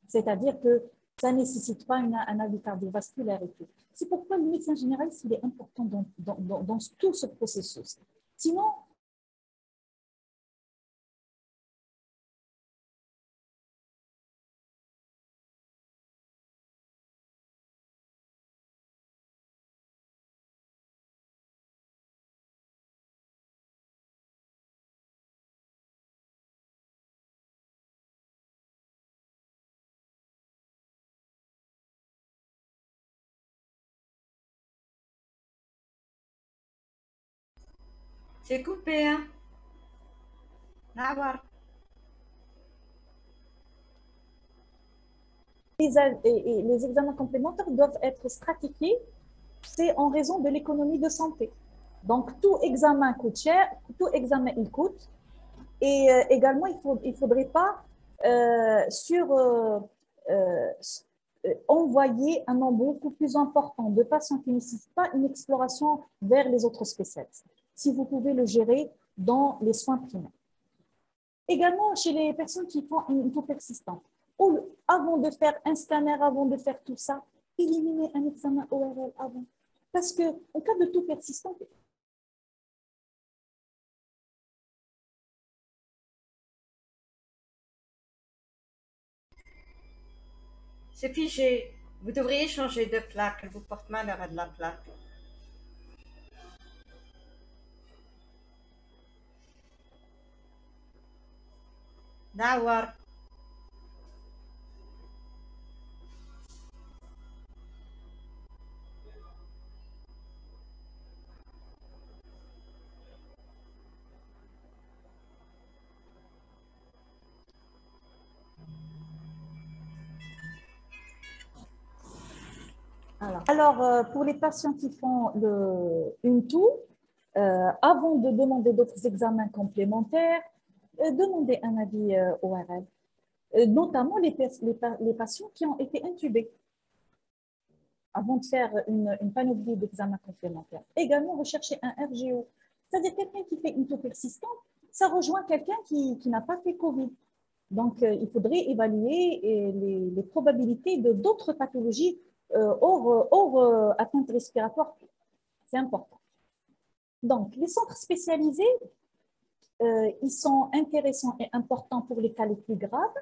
Speaker 2: C'est-à-dire que ça ne nécessite pas un avis cardiovasculaire et tout. C'est pourquoi le médecin généraliste, il est important dans tout ce processus. Sinon,
Speaker 1: C'est coupé, hein? Nawar.
Speaker 2: Et les examens complémentaires doivent être stratifiés, c'est en raison de l'économie de santé. Donc, tout examen coûte cher, tout examen il coûte. Et également, il faudrait pas envoyer un nombre beaucoup plus important de patients qui ne nécessitent pas une exploration vers les autres spécialistes. Si vous pouvez le gérer dans les soins primaires. Également, chez les personnes qui font une taux persistante, avant de faire un scanner, avant de faire tout ça, éliminer un examen ORL avant. Parce qu'en cas de taux persistant,
Speaker 1: C'est figé. Vous devriez changer de plaque. Elle vous porte malheur à de la plaque. Nawar.
Speaker 2: Alors, pour les patients qui font une toux, avant de demander d'autres examens complémentaires, demandez un avis ORL, notamment les patients qui ont été intubés avant de faire une panoplie d'examens complémentaires. Également, rechercher un RGO, c'est-à-dire quelqu'un qui fait une toux persistante, ça rejoint quelqu'un qui n'a pas fait COVID. Donc, il faudrait évaluer les probabilités de d'autres pathologies hors atteinte respiratoire. C'est important. Donc, les centres spécialisés, ils sont intéressants et importants pour les cas les plus graves.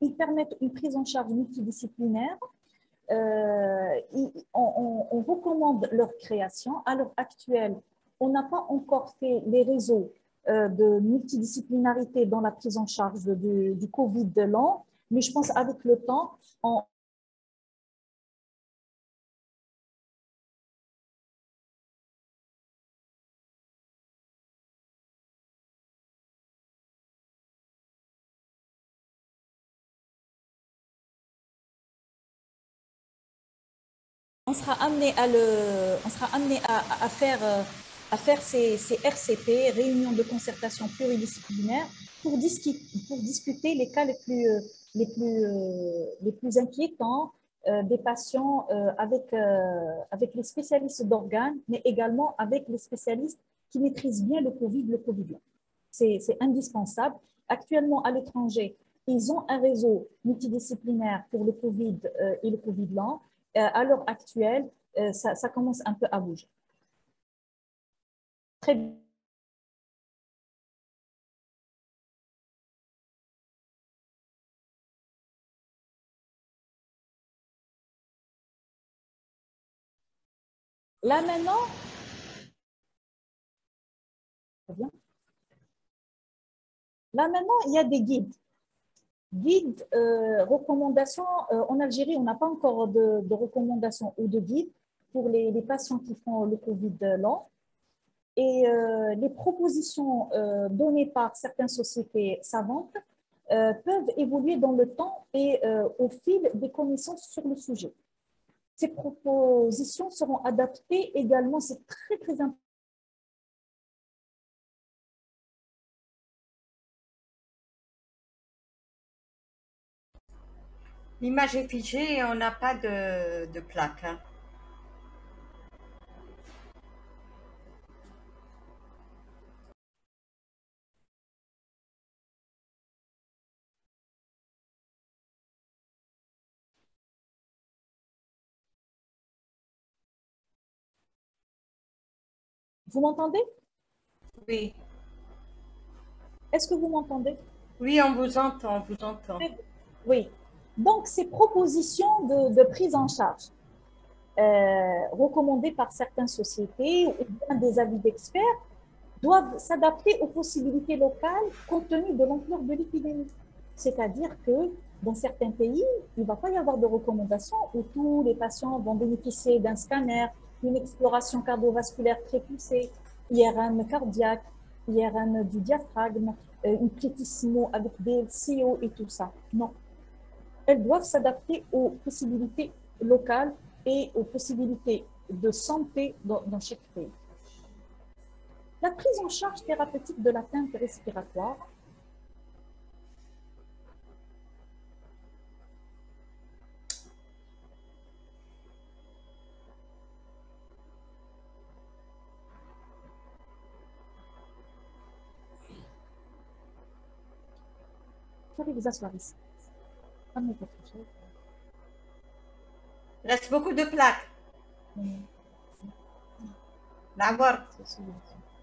Speaker 2: Ils permettent une prise en charge multidisciplinaire. On recommande leur création. À l'heure actuelle, on n'a pas encore fait les réseaux de multidisciplinarité dans la prise en charge du COVID de long, mais je pense avec le temps, on sera amené à faire ces RCP, réunions de concertation pluridisciplinaire, pour discuter les cas les plus inquiétants des patients avec les spécialistes d'organes, mais également avec les spécialistes qui maîtrisent bien le COVID long. C'est indispensable. Actuellement, à l'étranger, ils ont un réseau multidisciplinaire pour le COVID et le COVID long. À l'heure actuelle, ça commence un peu à bouger. Très bien. Là maintenant, il y a des guides. Guides, recommandations. En Algérie, on n'a pas encore de recommandations ou de guides pour les patients qui font le COVID long. Et les propositions données par certaines sociétés savantes peuvent évoluer dans le temps et au fil des connaissances sur le sujet. Ces propositions seront adaptées également, c'est très, très important.
Speaker 1: L'image est figée et on n'a pas de plaque. Hein.
Speaker 2: Vous m'entendez?
Speaker 1: Oui.
Speaker 2: Est-ce que vous m'entendez?
Speaker 1: Oui, on vous entend, on vous entend.
Speaker 2: Oui. Donc, ces propositions de prise en charge recommandées par certaines sociétés ou bien des avis d'experts doivent s'adapter aux possibilités locales compte tenu de l'ampleur de l'épidémie. C'est-à-dire que dans certains pays, il ne va pas y avoir de recommandations où tous les patients vont bénéficier d'un scanner, d'une exploration cardiovasculaire très poussée, IRM cardiaque. IRM du diaphragme, une plétissimo avec des CO et tout ça. Non. Elles doivent s'adapter aux possibilités locales et aux possibilités de santé dans chaque pays. La prise en charge thérapeutique de l'atteinte respiratoire. Vous pouvez vous asseoir ici. Amenez quelque chose.
Speaker 1: Il reste beaucoup de plaques. D'accord.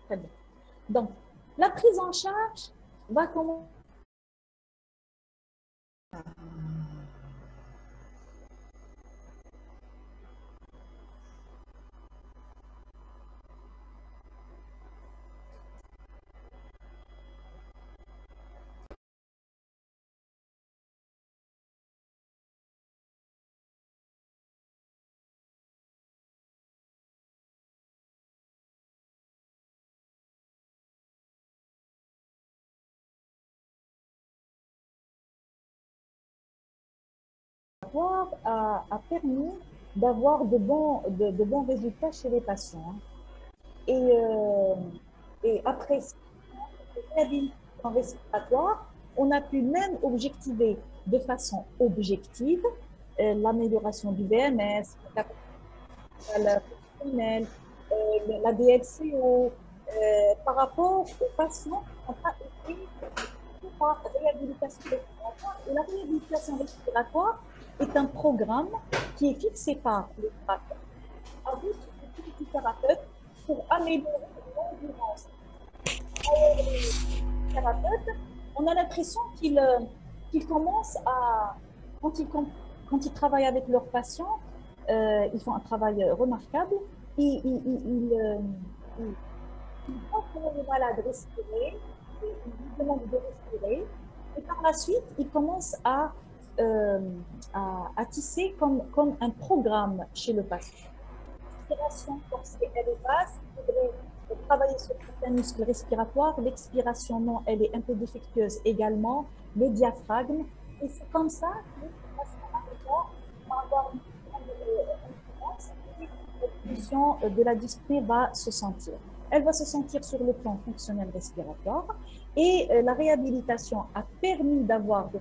Speaker 2: Très bien. Donc, la prise en charge va commencer. A permis d'avoir de bons résultats chez les patients. Et après réhabilitation respiratoire, on a pu même objectiver de façon objective l'amélioration du VMS, la capacité fonctionnelle, la DLCO, par rapport aux patients qui n'ont pas été par réhabilitation respiratoire. Et la réhabilitation respiratoire est un programme qui est fixé par le thérapeute avec le thérapeute pour améliorer l'endurance. Les thérapeutes, on a l'impression qu'ils commencent à, quand ils travaillent avec leurs patients, ils font un travail remarquable. Ils font pour les malades respirer, ils demandent de respirer, et par la suite, ils commencent à tisser comme un programme chez le patient. L'inspiration forcée, elle est basse, il faudrait travailler sur certains muscles respiratoires. L'expiration, non, elle est un peu défectueuse également, le diaphragme. Et c'est comme ça que le patient va avoir une endurance et l'évolution de la dyspnée va se sentir. Elle va se sentir sur le plan fonctionnel respiratoire et la réhabilitation a permis d'avoir de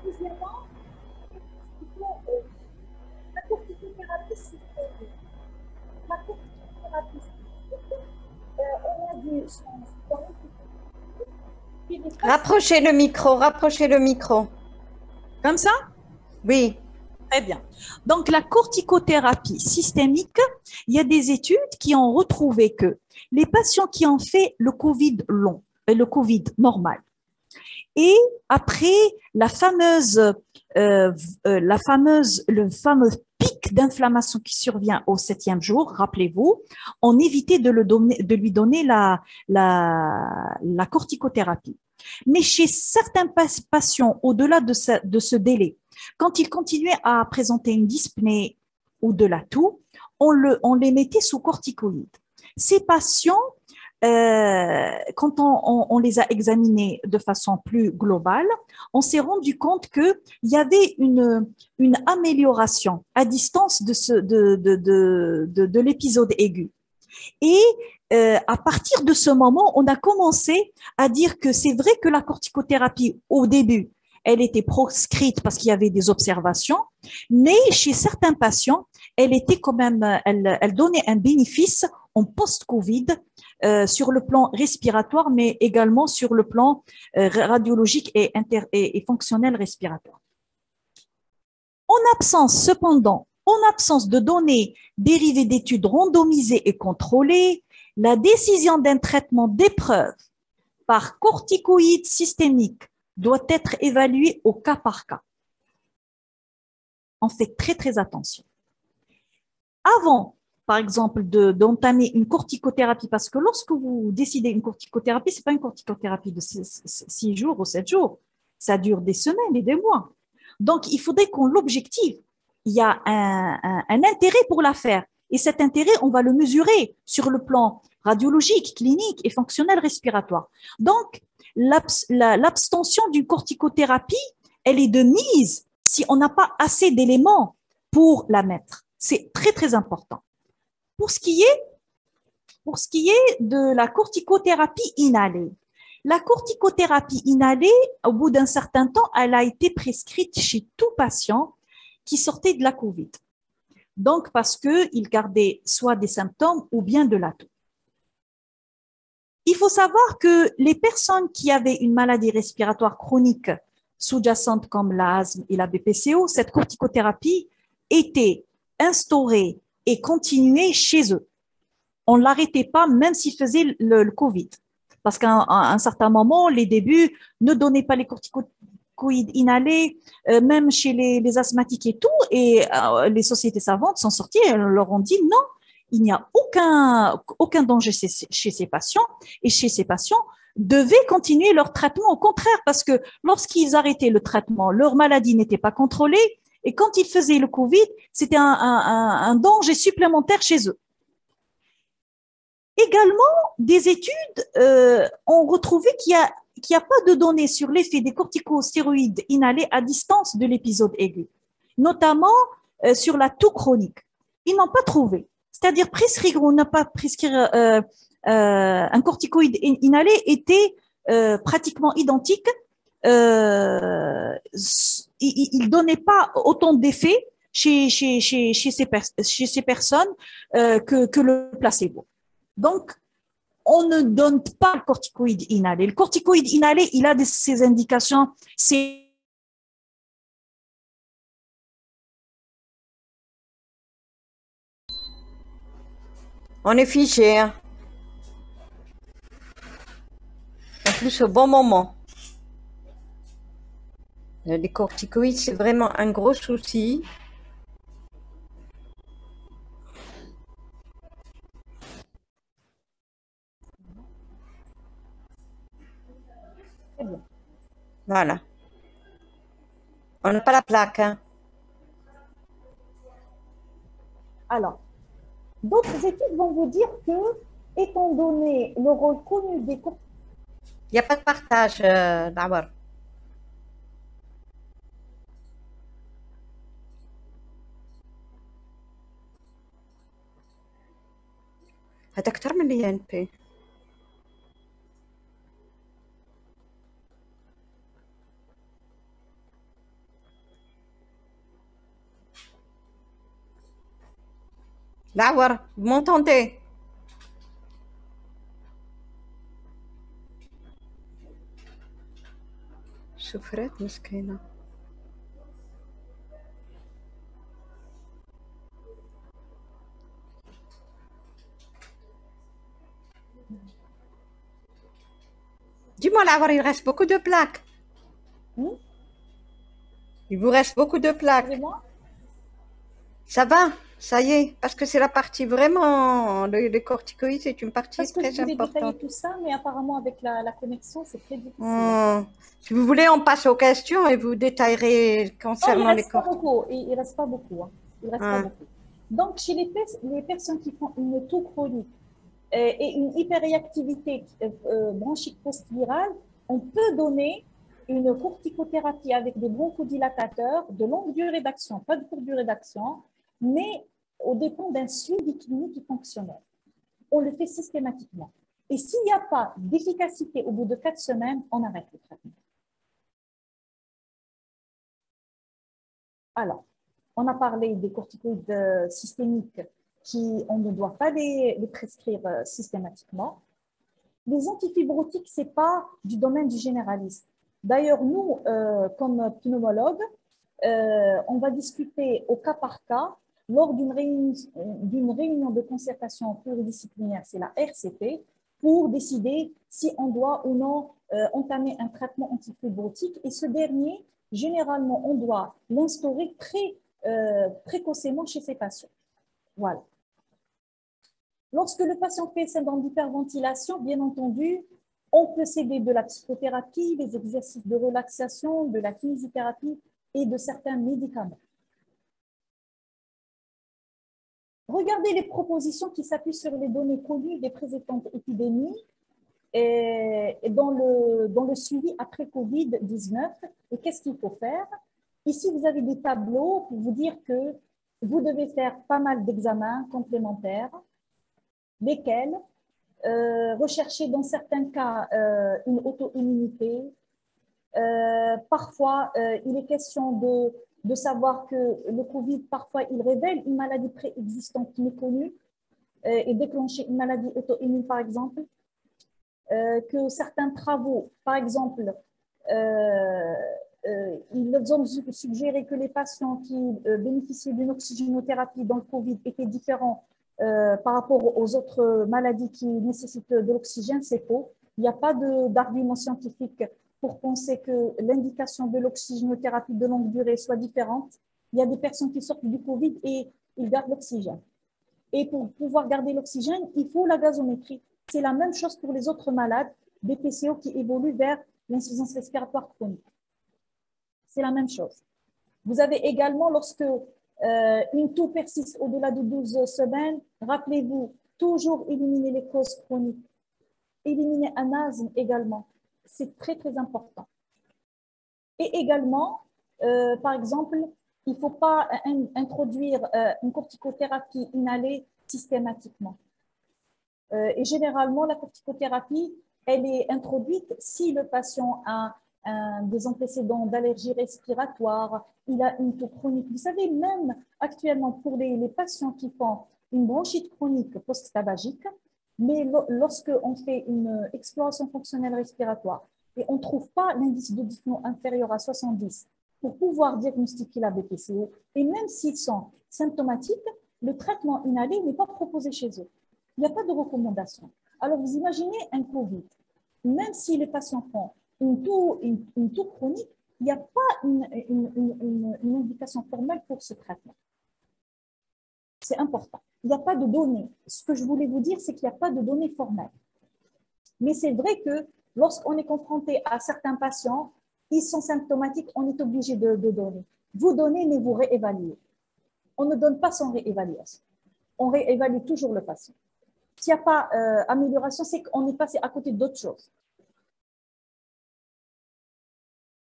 Speaker 2: Deuxièmement, la corticothérapie systémique. La corticothérapie systémique, on a vu
Speaker 1: Rapprochez le micro, rapprochez le micro.
Speaker 2: Comme ça?
Speaker 1: Oui.
Speaker 2: Très bien. Donc, la corticothérapie systémique, il y a des études qui ont retrouvé que les patients qui ont fait le Covid long, le Covid normal, et après le fameux pic d'inflammation qui survient au 7e jour, rappelez-vous, on évitait de lui donner la corticothérapie. Mais chez certains patients, au-delà de ce délai, quand ils continuaient à présenter une dyspnée ou de la toux, on les mettait sous corticoïdes. Ces patients, quand on les a examinés de façon plus globale, on s'est rendu compte qu'il y avait une amélioration à distance de l'épisode aigu. Et à partir de ce moment, on a commencé à dire que c'est vrai que la corticothérapie, au début, elle était proscrite parce qu'il y avait des observations, mais chez certains patients, elle était quand même, elle donnait un bénéfice en post-Covid sur le plan respiratoire, mais également sur le plan radiologique et fonctionnel respiratoire. En absence, cependant, en absence de données dérivées d'études randomisées et contrôlées, la décision d'un traitement d'épreuve par corticoïdes systémiques doit être évaluée au cas par cas. On fait très, très attention. Avant, par exemple, d'entamer une corticothérapie, parce que lorsque vous décidez une corticothérapie, ce n'est pas une corticothérapie de 6 jours ou 7 jours, ça dure des semaines et des mois. Donc, il faudrait qu'on l'objective. Il y a un intérêt pour la faire. Et cet intérêt, on va le mesurer sur le plan radiologique, clinique et fonctionnel respiratoire. Donc, l'abstention d'une corticothérapie, elle est de mise si on n'a pas assez d'éléments pour la mettre. C'est très, très important. Pour ce qui est de la corticothérapie inhalée, la corticothérapie inhalée, au bout d'un certain temps, elle a été prescrite chez tout patient qui sortait de la COVID. Donc, parce qu'il gardait soit des symptômes ou bien de la toux. Il faut savoir que les personnes qui avaient une maladie respiratoire chronique sous-jacente comme l'asthme et la BPCO, cette corticothérapie était instaurée et continuée chez eux. On ne l'arrêtait pas même s'ils faisaient le COVID. Parce qu'à un certain moment, les débuts ne donnaient pas les corticoïdes inhalés, même chez les asthmatiques et tout. Et les sociétés savantes sont sorties et leur ont dit non, il n'y a aucun danger chez ces patients. Et chez ces patients, devaient continuer leur traitement. Au contraire, parce que lorsqu'ils arrêtaient le traitement, leur maladie n'était pas contrôlée. Et quand ils faisaient le COVID, c'était un danger supplémentaire chez eux. Également, des études ont retrouvé qu'il n'y a pas de données sur l'effet des corticostéroïdes inhalés à distance de l'épisode aigu, notamment sur la toux chronique. Ils n'ont pas trouvé. C'est-à-dire prescrire ou ne pas prescrire un corticoïde inhalé était pratiquement identique. Il ne donnait pas autant d'effets chez ces personnes que le placebo. Donc, on ne donne pas le corticoïde inhalé. Le corticoïde inhalé, il a ses indications.
Speaker 1: On est fiché, hein. En plus, au bon moment. Les corticoïdes, c'est vraiment un gros souci. Voilà. On n'a pas la plaque, hein.
Speaker 2: Alors, d'autres études vont vous dire que, étant donné le rôle connu des corticoïdes,
Speaker 1: Il n'y a pas de partage, d'abord. هذا أكتر من ال INP. L'Awar, vous m'entendez? سفرات مسكينة. Dis-moi, L'Awar, il reste beaucoup de plaques. Il vous reste beaucoup de plaques. Ça va, ça y est, parce que c'est la partie vraiment, les corticoïdes, c'est une partie
Speaker 2: parce que
Speaker 1: très
Speaker 2: je voulais
Speaker 1: importante.
Speaker 2: détailler tout ça, mais apparemment avec la connexion, c'est très difficile.
Speaker 1: Si vous voulez, on passe aux questions et vous détaillerez concernant les corticoïdes.
Speaker 2: Il reste pas beaucoup. Hein. Il reste pas beaucoup. Donc, chez les personnes qui font une toux chronique et une hyperréactivité bronchique post-virale, on peut donner une corticothérapie avec des bronchodilatateurs de longue durée d'action, pas de courte durée d'action, mais au dépend d'un suivi clinique et fonctionnel. On le fait systématiquement. Et s'il n'y a pas d'efficacité au bout de 4 semaines, on arrête le traitement. Alors, on a parlé des corticoïdes systémiques on ne doit pas les prescrire systématiquement. Les antifibrotiques, ce n'est pas du domaine du généraliste. D'ailleurs, nous, comme pneumologues, on va discuter au cas par cas lors d'une réunion de concertation pluridisciplinaire, c'est la RCP, pour décider si on doit ou non entamer un traitement antifibrotique. Et ce dernier, généralement, on doit l'instaurer précocement chez ces patients. Voilà. Lorsque le patient fait syndrome d'hyperventilation, bien entendu, on peut s'aider de la psychothérapie, des exercices de relaxation, de la kinésithérapie et de certains médicaments. Regardez les propositions qui s'appuient sur les données connues des précédentes épidémies et dans le suivi après Covid-19. Et qu'est-ce qu'il faut faire? Ici, vous avez des tableaux pour vous dire que vous devez faire pas mal d'examens complémentaires, lesquels rechercher dans certains cas une auto-immunité. Parfois, il est question de savoir que le Covid, parfois, il révèle une maladie préexistante méconnue et déclencher une maladie auto-immune, par exemple. Que certains travaux, par exemple, ils ont suggéré que les patients qui bénéficiaient d'une oxygénothérapie dans le Covid étaient différents par rapport aux autres maladies qui nécessitent de l'oxygène. C'est faux. Il n'y a pas d'argument scientifique pour penser que l'indication de l'oxygénothérapie de longue durée soit différente. Il y a des personnes qui sortent du Covid et ils gardent l'oxygène. Et pour pouvoir garder l'oxygène, il faut la gazométrie. C'est la même chose pour les autres malades, des PCO qui évoluent vers l'insuffisance respiratoire chronique. C'est la même chose. Vous avez également, lorsque une toux persiste au-delà de 12 semaines, rappelez-vous, toujours éliminer les causes chroniques. Éliminer un asthme également. C'est très, très important. Et également, par exemple, il ne faut pas introduire une corticothérapie inhalée systématiquement. Et généralement, la corticothérapie, elle est introduite si le patient a des antécédents d'allergie respiratoire, il a une toux chronique. Vous savez, même actuellement, pour les patients qui font une bronchite chronique post-tabagique, mais lorsqu'on fait une exploration fonctionnelle respiratoire et on ne trouve pas l'indice de dyspnée inférieur à 70 pour pouvoir diagnostiquer la BPCO, et même s'ils sont symptomatiques, le traitement inhalé n'est pas proposé chez eux. Il n'y a pas de recommandation. Alors, vous imaginez un Covid, même si les patients font une toux chronique, il n'y a pas une indication formelle pour ce traitement. C'est important. Il n'y a pas de données. Ce que je voulais vous dire, c'est qu'il n'y a pas de données formelles. Mais c'est vrai que lorsqu'on est confronté à certains patients, ils sont symptomatiques, on est obligé de donner. Vous donnez, mais vous réévaluez. On ne donne pas sans réévaluation. On réévalue toujours le patient. S'il n'y a pas amélioration, c'est qu'on est passé à côté d'autres choses.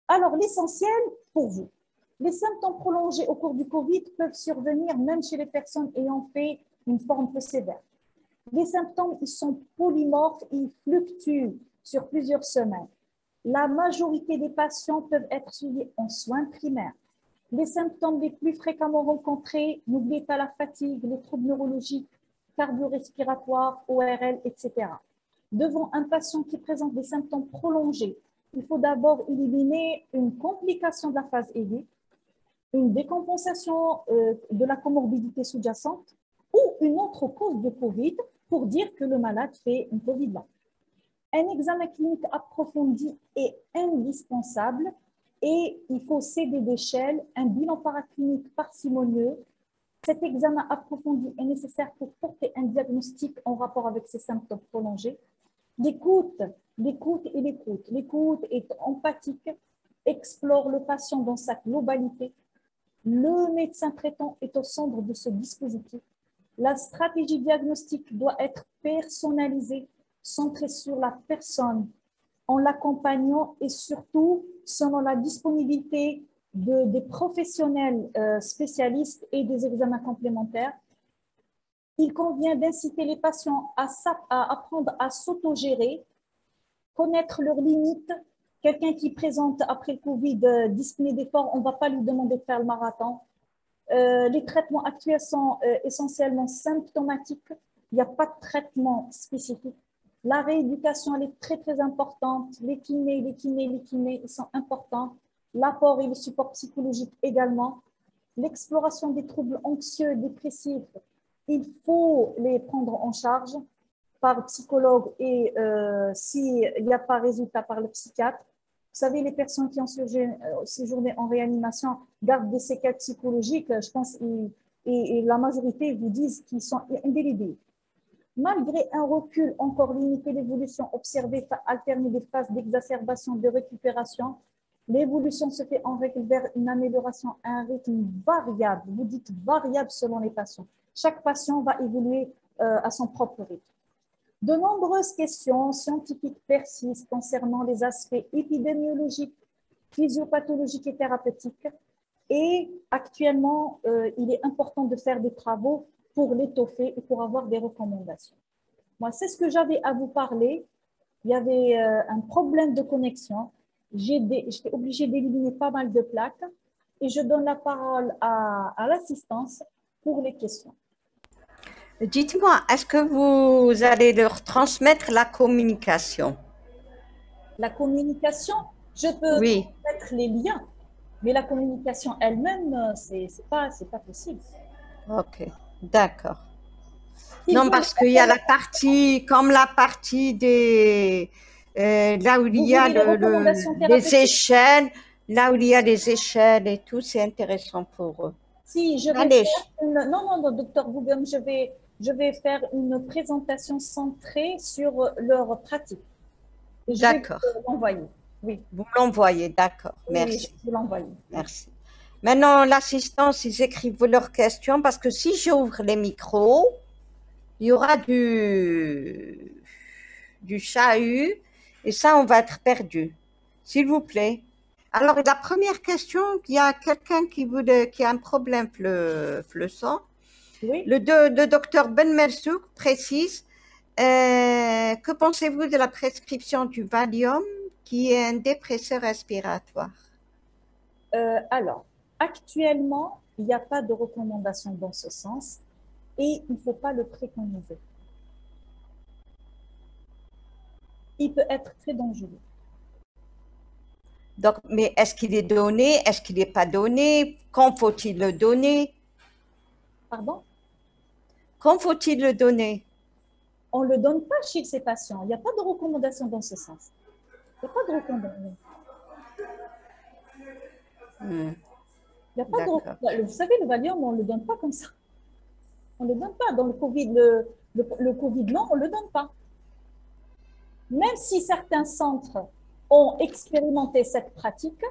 Speaker 2: Alors, l'essentiel pour vous, les symptômes prolongés au cours du Covid peuvent survenir même chez les personnes ayant fait une forme peu sévère. Les symptômes, ils sont polymorphes, ils fluctuent sur plusieurs semaines. La majorité des patients peuvent être suivis en soins primaires. Les symptômes les plus fréquemment rencontrés, n'oubliez pas la fatigue, les troubles neurologiques, cardio-respiratoires, ORL, etc. Devant un patient qui présente des symptômes prolongés, il faut d'abord éliminer une complication de la phase aiguë, une décompensation de la comorbidité sous-jacente ou une autre cause de COVID pour dire que le malade fait une COVID là. Un examen clinique approfondi est indispensable et il faut céder d'échelle un bilan paraclinique parcimonieux. Cet examen approfondi est nécessaire pour porter un diagnostic en rapport avec ces symptômes prolongés. L'écoute est empathique, explore le patient dans sa globalité. Le médecin traitant est au centre de ce dispositif. La stratégie diagnostique doit être personnalisée, centrée sur la personne, en l'accompagnant et surtout selon la disponibilité des professionnels spécialistes et des examens complémentaires. Il convient d'inciter les patients à apprendre à s'autogérer, connaître leurs limites. Quelqu'un qui présente après le Covid dyspnée d'effort, on ne va pas lui demander de faire le marathon. Les traitements actuels sont essentiellement symptomatiques. Il n'y a pas de traitement spécifique. La rééducation, elle est très, très importante. Les kinés, ils sont importants. L'apport et le support psychologique également. L'exploration des troubles anxieux et dépressifs, il faut les prendre en charge par psychologue et s'il n'y a pas résultat par le psychiatre. Vous savez, les personnes qui ont séjourné en réanimation gardent des séquelles psychologiques, je pense, et la majorité vous disent qu'ils sont indélébiles. Malgré un recul encore limité, l'évolution observée alterne des phases d'exacerbation, de récupération. L'évolution se fait en règle vers une amélioration à un rythme variable. Vous dites variable selon les patients. chaque patient va évoluer à son propre rythme. De nombreuses questions scientifiques persistent concernant les aspects épidémiologiques, physiopathologiques et thérapeutiques. Et actuellement, il est important de faire des travaux pour l'étoffer et pour avoir des recommandations. Moi, c'est ce que j'avais à vous parler. Il y avait un problème de connexion. J'étais obligée d'éliminer pas mal de plaques et je donne la parole à l'assistance pour les questions.
Speaker 1: Dites-moi, est-ce que vous allez leur transmettre la communication?
Speaker 2: La communication, je peux
Speaker 1: Oui.
Speaker 2: mettre les liens, mais la communication elle-même, c'est pas possible.
Speaker 1: Ok, d'accord.
Speaker 2: Si
Speaker 1: Non,
Speaker 2: vous-
Speaker 1: parce qu'il y a la partie, comme la partie des, là où il
Speaker 2: Vous
Speaker 1: y a
Speaker 2: voulez les recommandations
Speaker 1: les
Speaker 2: thérapeutiques?
Speaker 1: échelles, là où il y a les échelles et tout, c'est intéressant pour eux.
Speaker 2: Si je vais
Speaker 1: Allez.
Speaker 2: faire non, docteur Bougam, je vais faire une présentation centrée sur leur pratique. Et je vais
Speaker 1: D'accord.
Speaker 2: vous l'envoyer. Oui,
Speaker 1: Vous l'envoyez, d'accord.
Speaker 2: oui,
Speaker 1: Merci.
Speaker 2: je vais l'envoyer.
Speaker 1: Merci. Maintenant, l'assistance, ils écrivent leurs questions parce que si j'ouvre les micros, il y aura du chahut et ça, on va être perdu. S'il vous plaît. Alors, la première question, il y a quelqu'un qui a un problème le sang.
Speaker 2: Oui.
Speaker 1: Le docteur Ben Merzouk précise que pensez-vous de la prescription du Valium qui est un dépresseur respiratoire?
Speaker 2: Alors, actuellement, il n'y a pas de recommandation dans ce sens et il ne faut pas le préconiser. Il peut être très dangereux.
Speaker 1: Donc, mais est-ce qu'il est donné? Est-ce qu'il n'est pas donné? Quand faut-il le donner?
Speaker 2: Pardon?
Speaker 1: Quand faut-il le donner?
Speaker 2: On ne le donne pas chez ces patients. Il n'y a pas de recommandation dans ce sens. Il n'y a pas de recommandation. Il n'y a pas de recommandation. Vous savez, le Valium, on ne le donne pas comme ça. On ne le donne pas. Dans le Covid, le Covid long, on ne le donne pas. Même si certains centres ont expérimenté cette pratique,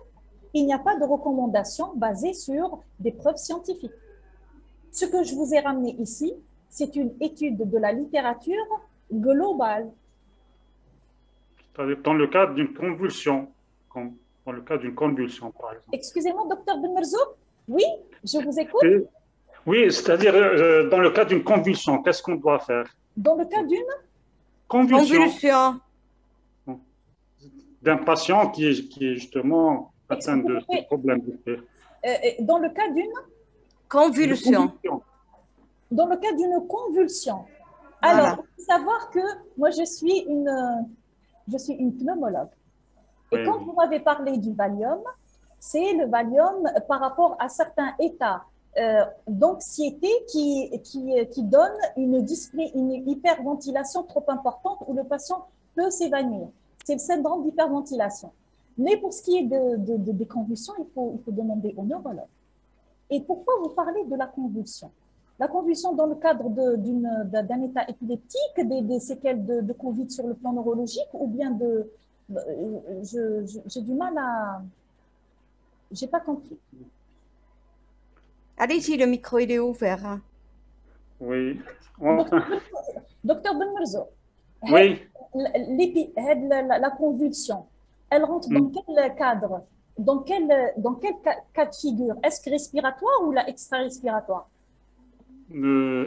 Speaker 2: il n'y a pas de recommandation basée sur des preuves scientifiques. Ce que je vous ai ramené ici, c'est une étude de la littérature globale.
Speaker 4: C'est-à-dire dans le cadre d'une convulsion, dans le cas d'une convulsion, par exemple.
Speaker 2: Excusez-moi, docteur Ben Merzouk? Oui, je vous écoute.
Speaker 4: Oui, c'est-à-dire dans le cas d'une convulsion, qu'est-ce qu'on doit faire?
Speaker 2: Dans le cas d'une
Speaker 1: convulsion
Speaker 4: d'un patient qui est justement atteint de ce problème.
Speaker 2: Dans le cas d'une
Speaker 1: convulsion.
Speaker 2: Dans le cas d'une convulsion.
Speaker 1: Voilà.
Speaker 2: Alors, il faut savoir que moi, je suis une pneumologue. Et quand vous m'avez parlé du Valium, c'est le Valium par rapport à certains états d'anxiété qui donne une hyperventilation trop importante où le patient peut s'évanouir. C'est le syndrome d'hyperventilation. Mais pour ce qui est des convulsions, il faut demander au neurologue. Et pourquoi vous parlez de la convulsion? La convulsion dans le cadre d'un état épileptique, des séquelles de Covid sur le plan neurologique, ou bien j'ai du mal à... J'ai pas compris.
Speaker 1: Allez-y, le micro, il est ouvert. Hein.
Speaker 4: Oui.
Speaker 2: Docteur Ben Merzouk.
Speaker 4: Oui.
Speaker 2: La convulsion, elle rentre dans quel cadre? Dans quel cas de figure? Est-ce que respiratoire ou la extra-respiratoire?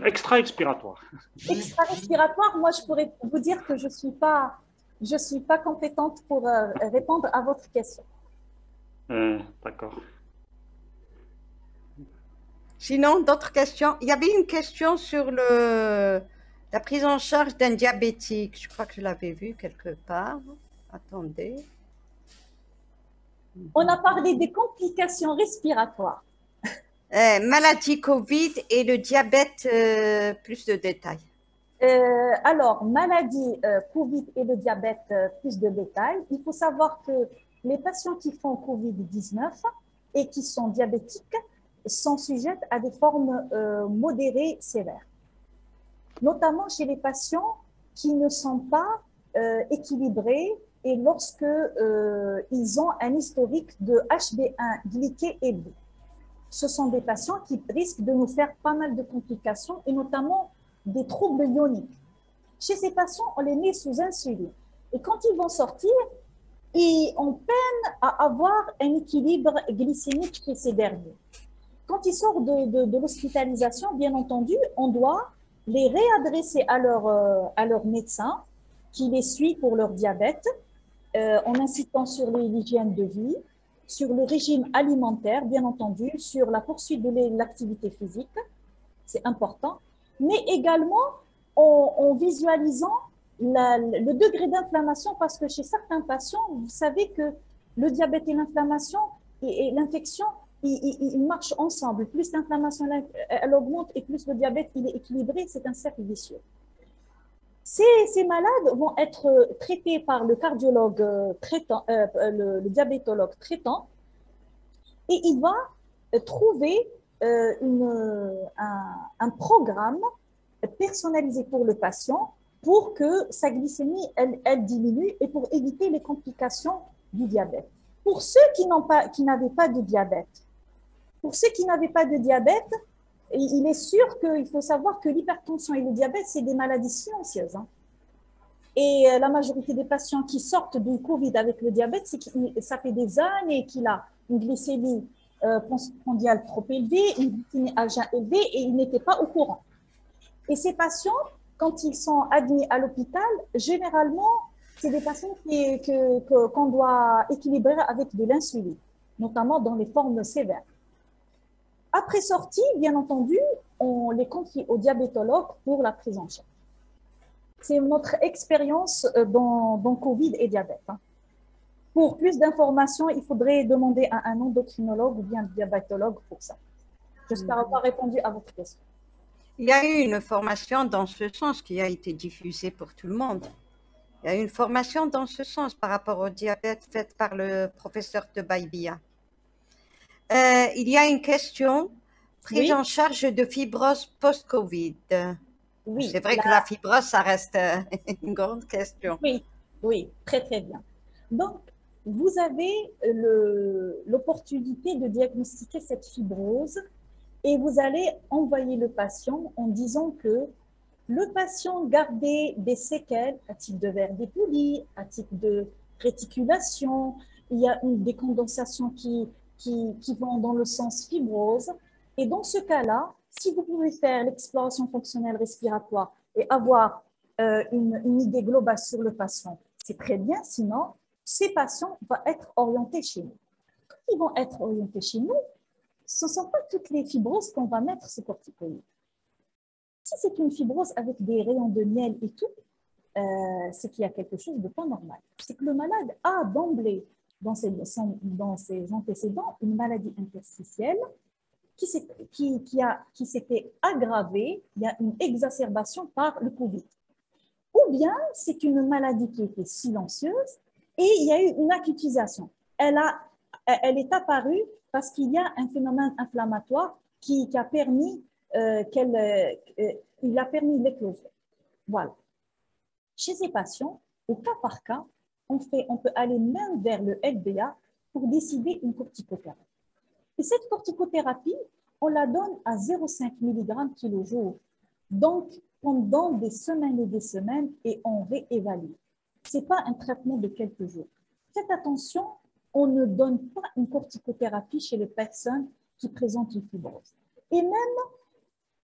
Speaker 4: Extra-expiratoire.
Speaker 2: Extra-respiratoire, moi je pourrais vous dire que je suis pas compétente pour répondre à votre question.
Speaker 4: D'accord.
Speaker 1: Sinon, d'autres questions? Il y avait une question sur la prise en charge d'un diabétique. Je crois que je l'avais vu quelque part. Attendez.
Speaker 2: On a parlé des complications respiratoires.
Speaker 1: Maladie Covid et le diabète, plus de détails.
Speaker 2: Alors, maladie Covid et le diabète, plus de détails. Il faut savoir que les patients qui font Covid-19 et qui sont diabétiques sont sujettes à des formes modérées sévères, notamment chez les patients qui ne sont pas équilibrés et lorsque ils ont un historique de HB1 glyqué élevé. ce sont des patients qui risquent de nous faire pas mal de complications et notamment des troubles ioniques. Chez ces patients, on les met sous insuline. Et quand ils vont sortir, on peine à avoir un équilibre glycémique chez ces derniers. Quand ils sortent de l'hospitalisation, bien entendu, on doit les réadresser à leur médecin qui les suit pour leur diabète, en insistant sur l'hygiène de vie, sur le régime alimentaire, bien entendu, sur la poursuite de l'activité physique, c'est important, mais également en visualisant le degré d'inflammation, parce que chez certains patients, vous savez que le diabète et l'inflammation et l'infection, ils marchent ensemble. Plus l'inflammation elle augmente et plus le diabète il est équilibré, c'est un cercle vicieux. Ces malades vont être traités par le cardiologue traitant, le diabétologue traitant, et il va trouver un programme personnalisé pour le patient pour que sa glycémie, elle diminue et pour éviter les complications du diabète. Pour ceux qui n'avaient pas de diabète, il est sûr qu'il faut savoir que l'hypertension et le diabète, c'est des maladies silencieuses. Hein. Et la majorité des patients qui sortent du Covid avec le diabète, ça fait des années qu'il a une glycémie postprandiale trop élevée, une glycémie à jeun élevée, et il n'était pas au courant. Et ces patients, quand ils sont admis à l'hôpital, généralement, c'est des patients qu'on doit équilibrer avec de l'insuline, notamment dans les formes sévères. Après sortie, bien entendu, on les confie au diabétologue pour la prise en charge. C'est notre expérience dans Covid et diabète. Pour plus d'informations, il faudrait demander à un endocrinologue ou bien un diabétologue pour ça. J'espère avoir répondu à votre question.
Speaker 1: Il y a eu une formation dans ce sens qui a été diffusée pour tout le monde. Il y a eu une formation dans ce sens par rapport au diabète faite par le professeur de Baïbia. Il y a une question, prise en charge de fibrose post-Covid. Oui, c'est vrai que la fibrose, ça reste une grande question.
Speaker 2: Oui, très très bien. Donc, vous avez l'opportunité de diagnostiquer cette fibrose et vous allez envoyer le patient en disant que le patient gardait des séquelles à type de verre dépoli, à type de réticulation, il y a des condensations qui vont dans le sens fibrose. Et dans ce cas-là, si vous pouvez faire l'exploration fonctionnelle respiratoire et avoir une idée globale sur le patient, c'est très bien. Sinon, ces patients vont être orientés chez nous. Quand ils vont être orientés chez nous, ce ne sont pas toutes les fibroses qu'on va mettre ces corticoïdes. Si c'est une fibrose avec des rayons de miel et tout, c'est qu'il y a quelque chose de pas normal. C'est que le malade a d'emblée, dans ses antécédents, une maladie interstitielle qui s'était aggravée, il y a une exacerbation par le Covid. Ou bien c'est une maladie qui était silencieuse et il y a eu une acutisation. Elle est apparue parce qu'il y a un phénomène inflammatoire qui a permis l'éclosion. Voilà. Chez ces patients, au cas par cas, on peut aller même vers le LBA pour décider une corticothérapie. Et cette corticothérapie, on la donne à 0,5 mg kg. Donc, pendant des semaines et des semaines, et on réévalue. Ce n'est pas un traitement de quelques jours. Faites attention, on ne donne pas une corticothérapie chez les personnes qui présentent une fibrose. Et même,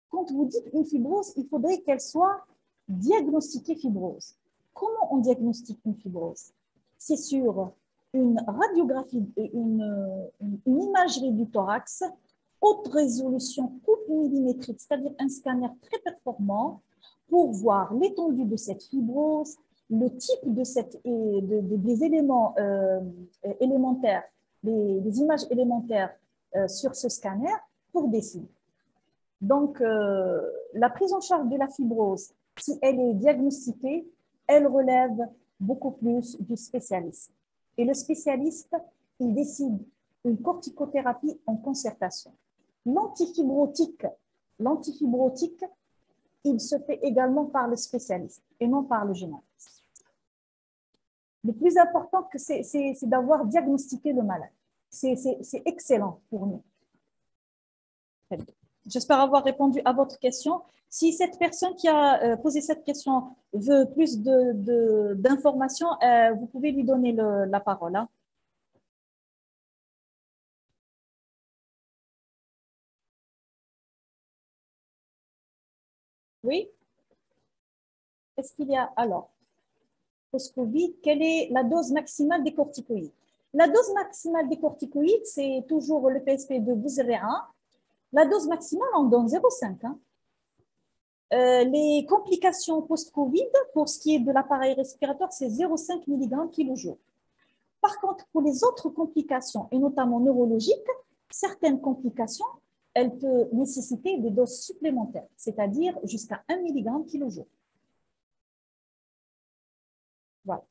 Speaker 2: quand vous dites une fibrose, il faudrait qu'elle soit diagnostiquée fibrose. Comment on diagnostique une fibrose? C'est sur une radiographie, une imagerie du thorax, haute résolution, coupe millimétrique, c'est-à-dire un scanner très performant pour voir l'étendue de cette fibrose, le type des éléments élémentaires, les images élémentaires sur ce scanner pour décider. Donc, la prise en charge de la fibrose, si elle est diagnostiquée, elle relève beaucoup plus du spécialiste. Et le spécialiste, il décide une corticothérapie en concertation. L'antifibrotique, il se fait également par le spécialiste et non par le généraliste. Le plus important, c'est d'avoir diagnostiqué le malade. C'est excellent pour nous. Très bien. J'espère avoir répondu à votre question. Si cette personne qui a posé cette question veut plus d'informations, vous pouvez lui donner la parole. Hein. Oui? Est-ce qu'il y a alors, post-Covid, quelle est la dose maximale des corticoïdes? La dose maximale des corticoïdes, c'est toujours le PSP de Bouzeré1. La dose maximale, on donne 0,5. Hein. Les complications post-Covid, pour ce qui est de l'appareil respiratoire, c'est 0,5 mg kg. Par contre, pour les autres complications, et notamment neurologiques, certaines complications, elles peuvent nécessiter des doses supplémentaires, c'est-à-dire jusqu'à 1 mg kg. Voilà.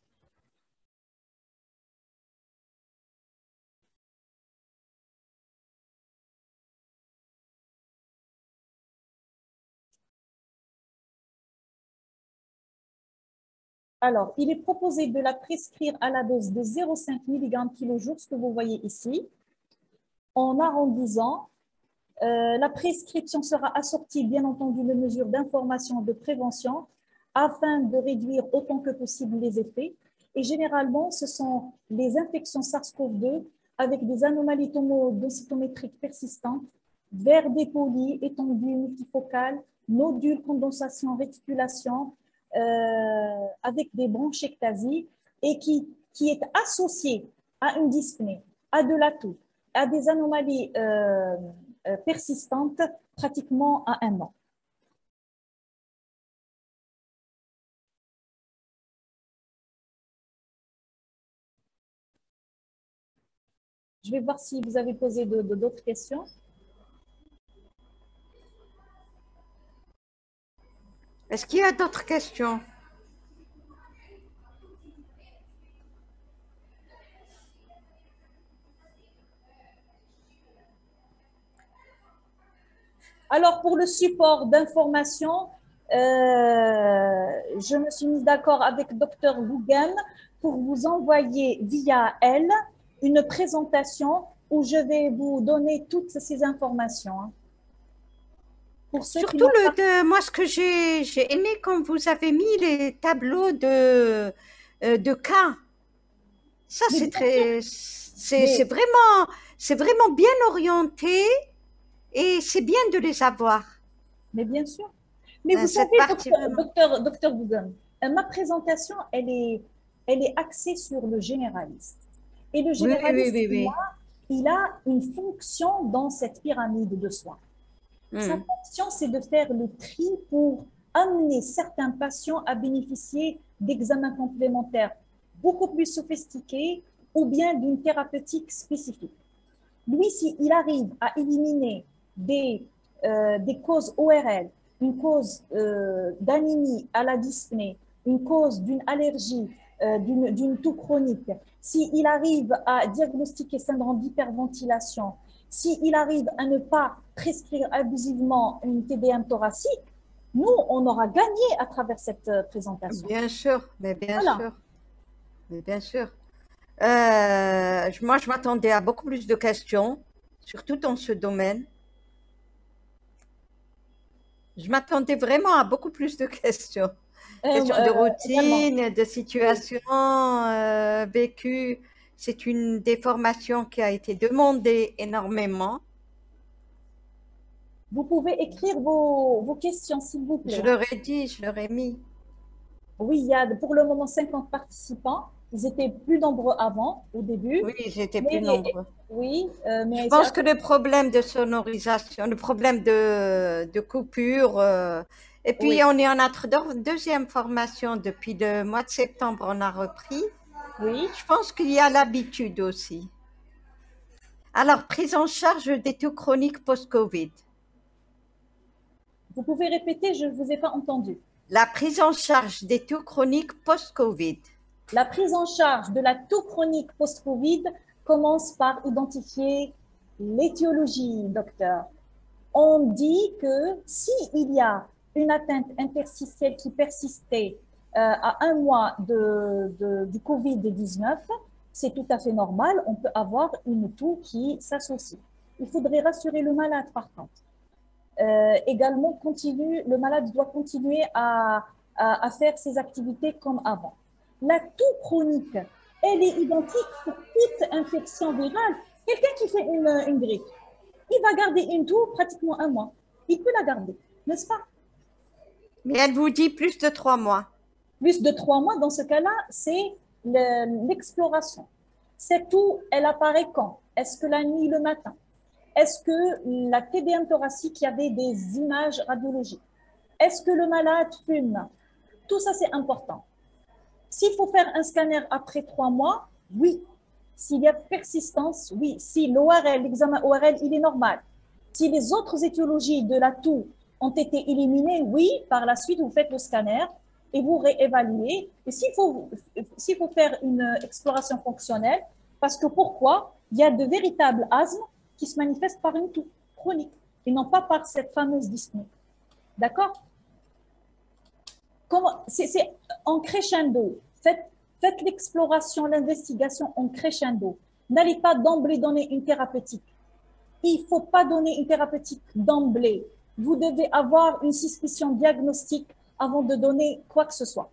Speaker 2: Alors, il est proposé de la prescrire à la dose de 0,5 mg kg, ce que vous voyez ici, en arrondissant. La prescription sera assortie, bien entendu, de mesures d'information et de prévention afin de réduire autant que possible les effets. Et généralement, ce sont les infections SARS-CoV-2 avec des anomalies densitométriques persistantes, vers dépoli, étendue multifocale, nodules, condensation, réticulation, avec des bronchiectasies et qui est associée à une dyspnée, à de l'atout, à des anomalies persistantes pratiquement à 1 an. Je vais voir si vous avez posé d'autres questions.
Speaker 1: Est-ce qu'il y a d'autres questions?
Speaker 2: Alors, pour le support d'information, je me suis mise d'accord avec Dr Gougen pour vous envoyer via elle une présentation où je vais vous donner toutes ces informations. Hein.
Speaker 1: Pour surtout, moi, ce que j'ai aimé quand vous avez mis les tableaux de cas. Ça, c'est vraiment bien orienté et c'est bien de les avoir.
Speaker 2: Mais bien sûr. Mais vous savez, docteur Gougen, ma présentation, elle est axée sur le généraliste. Et le généraliste, il a une fonction dans cette pyramide de soins. Sa fonction, c'est de faire le tri pour amener certains patients à bénéficier d'examens complémentaires beaucoup plus sophistiqués ou bien d'une thérapeutique spécifique. Lui, s'il arrive à éliminer des causes ORL, une cause d'anémie à la dyspnée, une cause d'une allergie, d'une toux chronique, s'il arrive à diagnostiquer syndrome d'hyperventilation, s'il arrive à ne pas prescrire abusivement une TDM thoracique, nous, on aura gagné à travers cette présentation.
Speaker 1: Bien sûr, mais bien sûr. Mais bien sûr. Moi, je m'attendais à beaucoup plus de questions, surtout dans ce domaine. Je m'attendais vraiment à beaucoup plus de questions. Questions de routine, de situations vécues. C'est une déformation qui a été demandée énormément.
Speaker 2: Vous pouvez écrire vos questions, s'il vous plaît.
Speaker 1: Je leur ai dit, je leur ai mis.
Speaker 2: Oui, il y a pour le moment 50 participants. Ils étaient plus nombreux avant, au début.
Speaker 1: Oui, ils étaient plus nombreux.
Speaker 2: Oui, mais
Speaker 1: je pense que le problème de sonorisation, le problème de coupure, et puis on est en notre deuxième formation depuis le mois de septembre, on a repris.
Speaker 2: Oui.
Speaker 1: Je pense qu'il y a l'habitude aussi. Alors, prise en charge des toux chroniques post-Covid.
Speaker 2: Vous pouvez répéter, je ne vous ai pas entendu.
Speaker 1: La prise en charge des toux chroniques post-Covid.
Speaker 2: La prise en charge de la toux chronique post-Covid commence par identifier l'étiologie, docteur. On dit que s'il y a une atteinte interstitielle qui persistait à 1 mois du Covid-19, c'est tout à fait normal, on peut avoir une toux qui s'associe. Il faudrait rassurer le malade par contre. également continue, le malade doit continuer à faire ses activités comme avant. La toux chronique, elle est identique pour toute infection virale. Quelqu'un qui fait une grippe, il va garder une toux pratiquement un mois. Il peut la garder, n'est-ce pas?
Speaker 1: Mais elle vous dit plus de 3 mois.
Speaker 2: Plus de 3 mois, dans ce cas-là, c'est l'exploration. Cette toux, elle apparaît quand? Est-ce que la nuit, le matin? Est-ce que la TDM thoracique, il y avait des images radiologiques? Est-ce que le malade fume? Tout ça, c'est important. S'il faut faire un scanner après 3 mois, oui. S'il y a persistance, oui. Si l'ORL, l'examen ORL, il est normal. Si les autres étiologies de la toux ont été éliminées, oui, par la suite, vous faites le scanner et vous réévaluez. Et s'il faut faire une exploration fonctionnelle, parce que pourquoi? Il y a de véritables asthmes qui se manifestent par une toux chronique et non pas par cette fameuse dyspnée. D'accord? C'est en crescendo. Faites l'exploration, l'investigation en crescendo. N'allez pas d'emblée donner une thérapeutique. Il ne faut pas donner une thérapeutique d'emblée. Vous devez avoir une suspicion diagnostique avant de donner quoi que ce soit.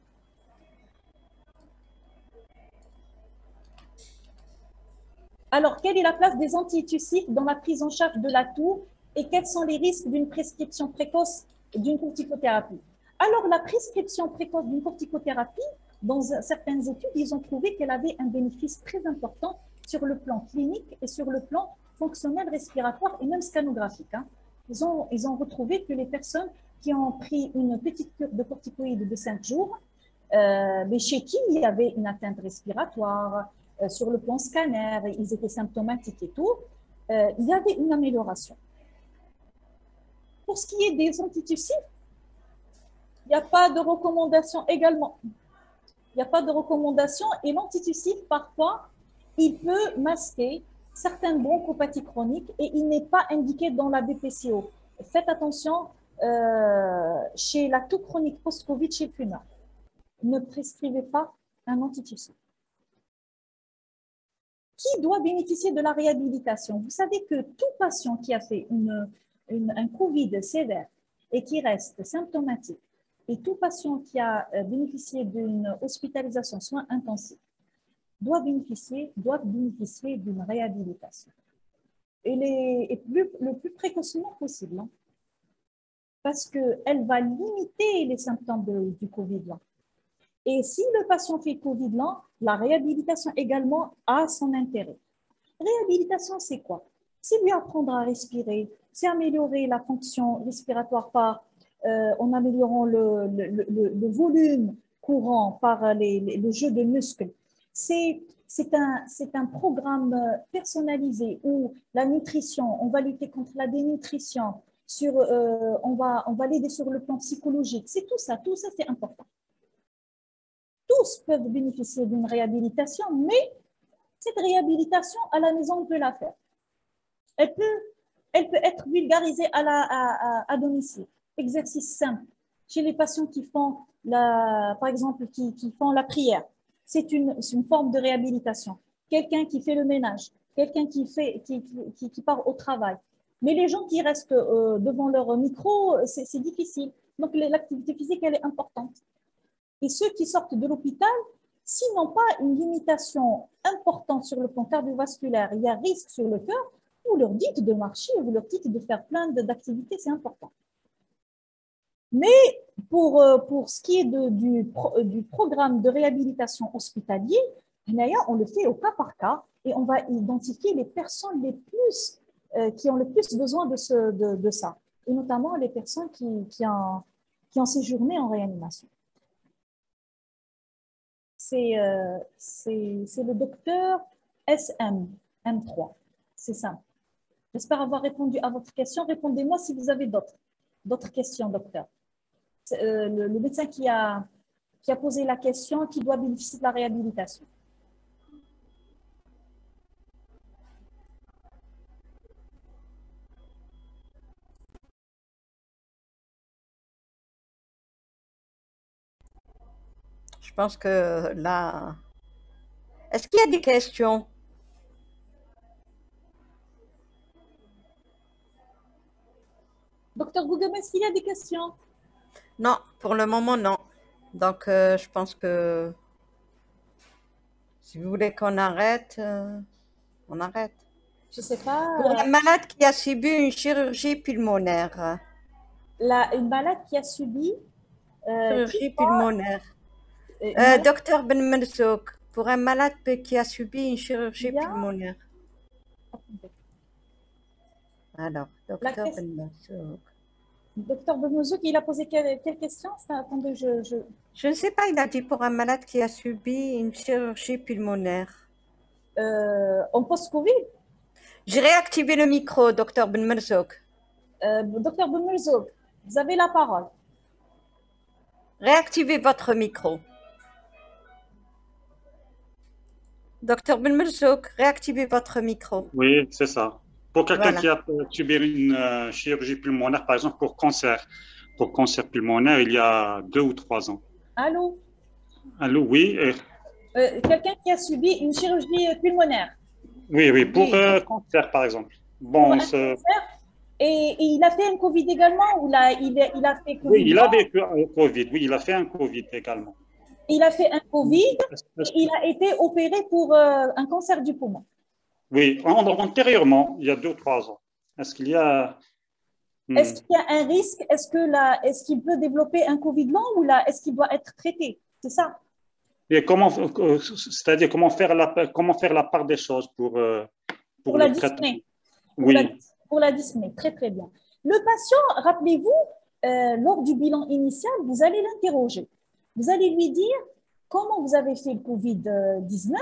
Speaker 2: Alors, quelle est la place des antitussifs dans la prise en charge de la toux et quels sont les risques d'une prescription précoce d'une corticothérapie? Alors, la prescription précoce d'une corticothérapie, dans certaines études, ils ont trouvé qu'elle avait un bénéfice très important sur le plan clinique et sur le plan fonctionnel, respiratoire et même scanographique. Ils ont retrouvé que les personnes qui ont pris une petite cure de corticoïdes de 5 jours, mais chez qui il y avait une atteinte respiratoire, sur le plan scanner, ils étaient symptomatiques et tout, il y avait une amélioration. Pour ce qui est des antitussifs, il n'y a pas de recommandation également. Il n'y a pas de recommandation et l'antitussif, parfois, il peut masquer certaines bronchopathies chroniques et il n'est pas indiqué dans la BPCO. Faites attention chez la toux chronique post-Covid chez le fumeur. Ne prescrivez pas un antitussif. Qui doit bénéficier de la réhabilitation? Vous savez que tout patient qui a fait un Covid sévère et qui reste symptomatique, et tout patient qui a bénéficié d'une hospitalisation soins intensifs doit bénéficier d'une réhabilitation. Et le plus précocement possible, hein, parce qu'elle va limiter les symptômes du Covid là. Et si le patient fait Covid là, la réhabilitation également a son intérêt. Réhabilitation, c'est quoi? C'est lui apprendre à respirer, c'est améliorer la fonction respiratoire en améliorant le volume courant par le jeu de muscles. C'est un programme personnalisé où la nutrition, on va lutter contre la dénutrition, on va l'aider sur le plan psychologique. C'est tout ça c'est important. Tous peuvent bénéficier d'une réhabilitation, mais cette réhabilitation à la maison, on peut la faire. Elle peut être vulgarisée à domicile. Exercice simple. Chez les patients qui font, par exemple, qui font la prière, c'est une forme de réhabilitation. Quelqu'un qui fait le ménage, quelqu'un qui part au travail. Mais les gens qui restent devant leur micro, c'est difficile. Donc, l'activité physique, elle est importante. Et ceux qui sortent de l'hôpital, s'ils n'ont pas une limitation importante sur le plan cardiovasculaire, il y a risque sur le cœur, vous leur dites de marcher, vous leur dites de faire plein d'activités, c'est important. Mais pour ce qui est du programme de réhabilitation hospitalier, on le fait au cas par cas et on va identifier les personnes qui ont le plus besoin de ça, et notamment les personnes qui ont séjourné en réanimation. C'est le docteur SM3. C'est ça. J'espère avoir répondu à votre question. Répondez-moi si vous avez d'autres questions, docteur. Le médecin qui a posé la question, qui doit bénéficier de la réhabilitation.
Speaker 1: Je pense que là... Est-ce qu'il y a des questions?
Speaker 2: Donc, Docteur Gougam, est-ce qu'il y a des questions?
Speaker 1: Non, pour le moment, non. Donc, je pense que si vous voulez qu'on arrête, on arrête.
Speaker 2: Je ne sais pas.
Speaker 1: Pour un malade qui a subi une chirurgie pulmonaire.
Speaker 2: Une malade qui a subi.
Speaker 1: Chirurgie pulmonaire. Docteur Ben Merzouk, pour un malade qui a subi une chirurgie pulmonaire. Alors, docteur Ben Merzouk.
Speaker 2: Docteur Ben Merzouk, il a posé quelle question? Attendez,
Speaker 1: Je ne sais pas, il a dit pour un malade qui a subi une chirurgie pulmonaire.
Speaker 2: En post-Covid?
Speaker 1: J'ai réactivé le micro, docteur Ben Merzouk.
Speaker 2: Docteur Ben Merzouk, vous avez la parole.
Speaker 1: Réactivez votre micro. Docteur Ben Merzouk, réactivez votre micro.
Speaker 4: Oui, c'est ça. Pour quelqu'un qui a subi une chirurgie pulmonaire, par exemple pour cancer pulmonaire, il y a 2 ou 3 ans.
Speaker 2: Allô?
Speaker 4: Allô, oui.
Speaker 2: Quelqu'un qui a subi une chirurgie pulmonaire.
Speaker 4: Oui, pour cancer, par exemple. Bon,
Speaker 2: et il a fait un Covid également ou là, il a fait Covid?
Speaker 4: Oui, il a vécu un Covid. Oui, il a fait un Covid également.
Speaker 2: Il a fait un Covid et il a été opéré pour un cancer du poumon.
Speaker 4: Oui, antérieurement, il y a 2 ou 3 ans. Est-ce qu'il y a...
Speaker 2: Est-ce qu'il y a un risque? Est-ce qu'il peut développer un Covid long ou là, est-ce qu'il doit être traité? C'est ça?
Speaker 4: Et c'est-à-dire comment faire la part des choses pour
Speaker 2: la dyspnée.
Speaker 4: Oui.
Speaker 2: Pour la dyspnée, très très bien. Le patient, rappelez-vous, lors du bilan initial, vous allez l'interroger. Vous allez lui dire comment vous avez fait le Covid-19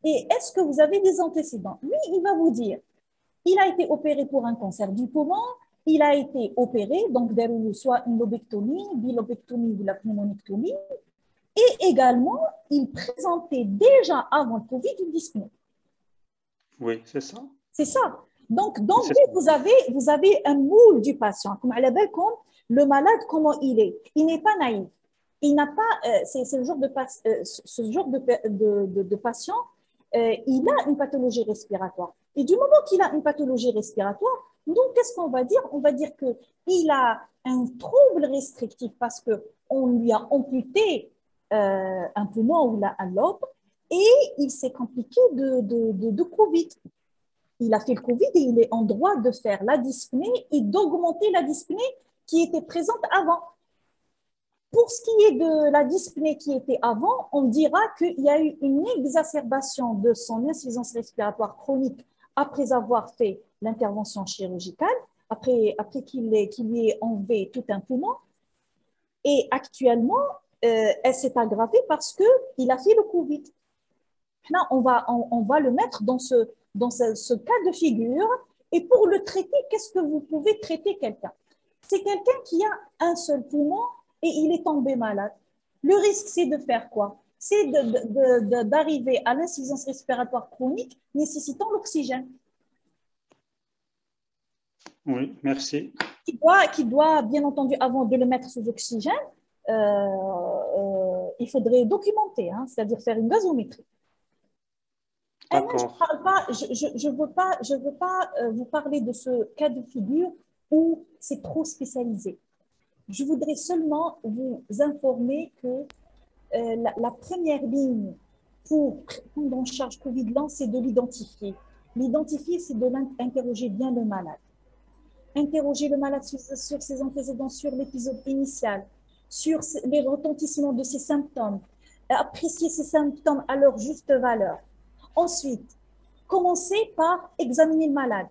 Speaker 2: et est-ce que vous avez des antécédents. Lui, il va vous dire, il a été opéré pour un cancer du poumon, il a été opéré, donc soit une lobectomie, bilobectomie ou la pneumonectomie, et également, il présentait déjà avant le Covid une dyspnée.
Speaker 4: Oui, c'est ça.
Speaker 2: C'est ça. Donc vous avez un moule du patient. Comme à la belle, comme le malade, comment il est. Il n'est pas naïf. Il n'a pas, c'est ce genre de patient, il a une pathologie respiratoire. Et du moment qu'il a une pathologie respiratoire, donc qu'est-ce qu'on va dire? On va dire qu'il a un trouble restrictif parce qu'on lui a amputé un poumon ou un lobe et il s'est compliqué de Covid. Il a fait le Covid et il est en droit de faire la dyspnée et d'augmenter la dyspnée qui était présente avant. Pour ce qui est de la dyspnée qui était avant, on dira qu'il y a eu une exacerbation de son insuffisance respiratoire chronique après avoir fait l'intervention chirurgicale, après qu'il lui ait enlevé tout un poumon. Et actuellement, elle s'est aggravée parce qu'il a fait le Covid. Là, on va le mettre dans ce cas de figure. Et pour le traiter, qu'est-ce que vous pouvez traiter quelqu'un? C'est quelqu'un qui a un seul poumon et il est tombé malade. Le risque, c'est de faire quoi? C'est d'arriver à l'insuffisance respiratoire chronique nécessitant l'oxygène.
Speaker 4: Oui, merci.
Speaker 2: Qui doit, bien entendu, avant de le mettre sous oxygène, il faudrait documenter, hein, c'est-à-dire faire une gazométrie. Je ne veux pas vous parler de ce cas de figure où c'est trop spécialisé. Je voudrais seulement vous informer que la première ligne pour prendre en charge Covid lent, c'est de l'identifier. L'identifier, c'est de l'interroger bien le malade. Interroger le malade sur ses antécédents, sur l'épisode initial, sur les retentissements de ses symptômes, apprécier ces symptômes à leur juste valeur. Ensuite, commencer par examiner le malade,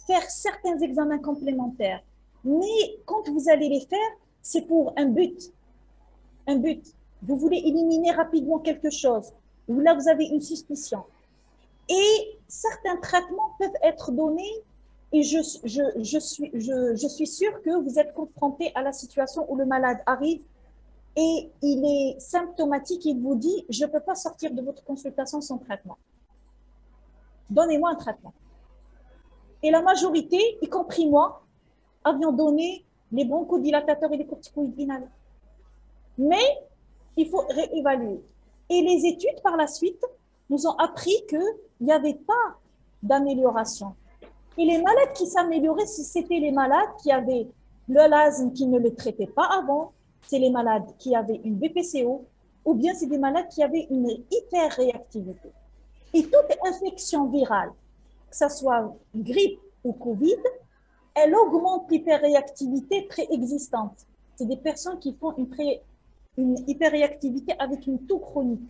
Speaker 2: faire certains examens complémentaires. Mais quand vous allez les faire, c'est pour un but. Un but. Vous voulez éliminer rapidement quelque chose, ou là vous avez une suspicion. Et certains traitements peuvent être donnés et je suis sûre que vous êtes confronté à la situation où le malade arrive et il est symptomatique, il vous dit « je ne peux pas sortir de votre consultation sans traitement. Donnez-moi un traitement. » Et la majorité, y compris moi, avions donné les bronchodilatateurs et les corticoïdes inhalés. Mais il faut réévaluer. Et les études par la suite nous ont appris qu'il n'y avait pas d'amélioration. Et les malades qui s'amélioraient, c'était les malades qui avaient l'asthme qui ne le traitait pas avant, c'est les malades qui avaient une BPCO, ou bien c'est des malades qui avaient une hyperréactivité. Et toute infection virale, que ce soit grippe ou Covid, elle augmente l'hyperréactivité préexistante. C'est des personnes qui font une hyperréactivité avec une toux chronique.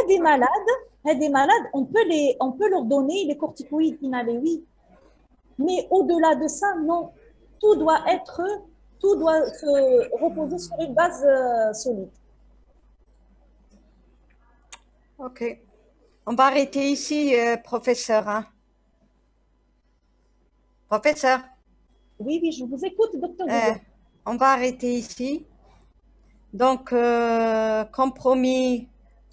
Speaker 2: Des malades, on peut leur donner les corticoïdes inhalés, oui. Mais au-delà de ça, non. Tout doit se reposer sur une base solide.
Speaker 1: Ok. On va arrêter ici, professeur. Hein. Professeur.
Speaker 2: Oui, je vous écoute, docteur.
Speaker 1: On va arrêter ici. Donc, comme promis,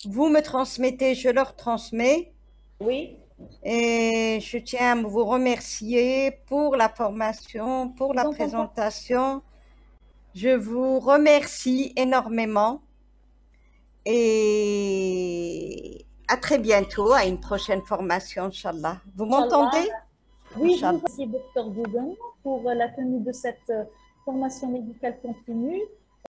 Speaker 1: vous me transmettez, je leur transmets.
Speaker 2: Oui.
Speaker 1: Et je tiens à vous remercier pour la formation, pour la présentation. Je vous remercie énormément. Et à très bientôt, à une prochaine formation, Inch'Allah. Vous m'entendez?
Speaker 2: Oui, je vous remercie, docteur Gougon, pour la tenue de cette formation médicale continue.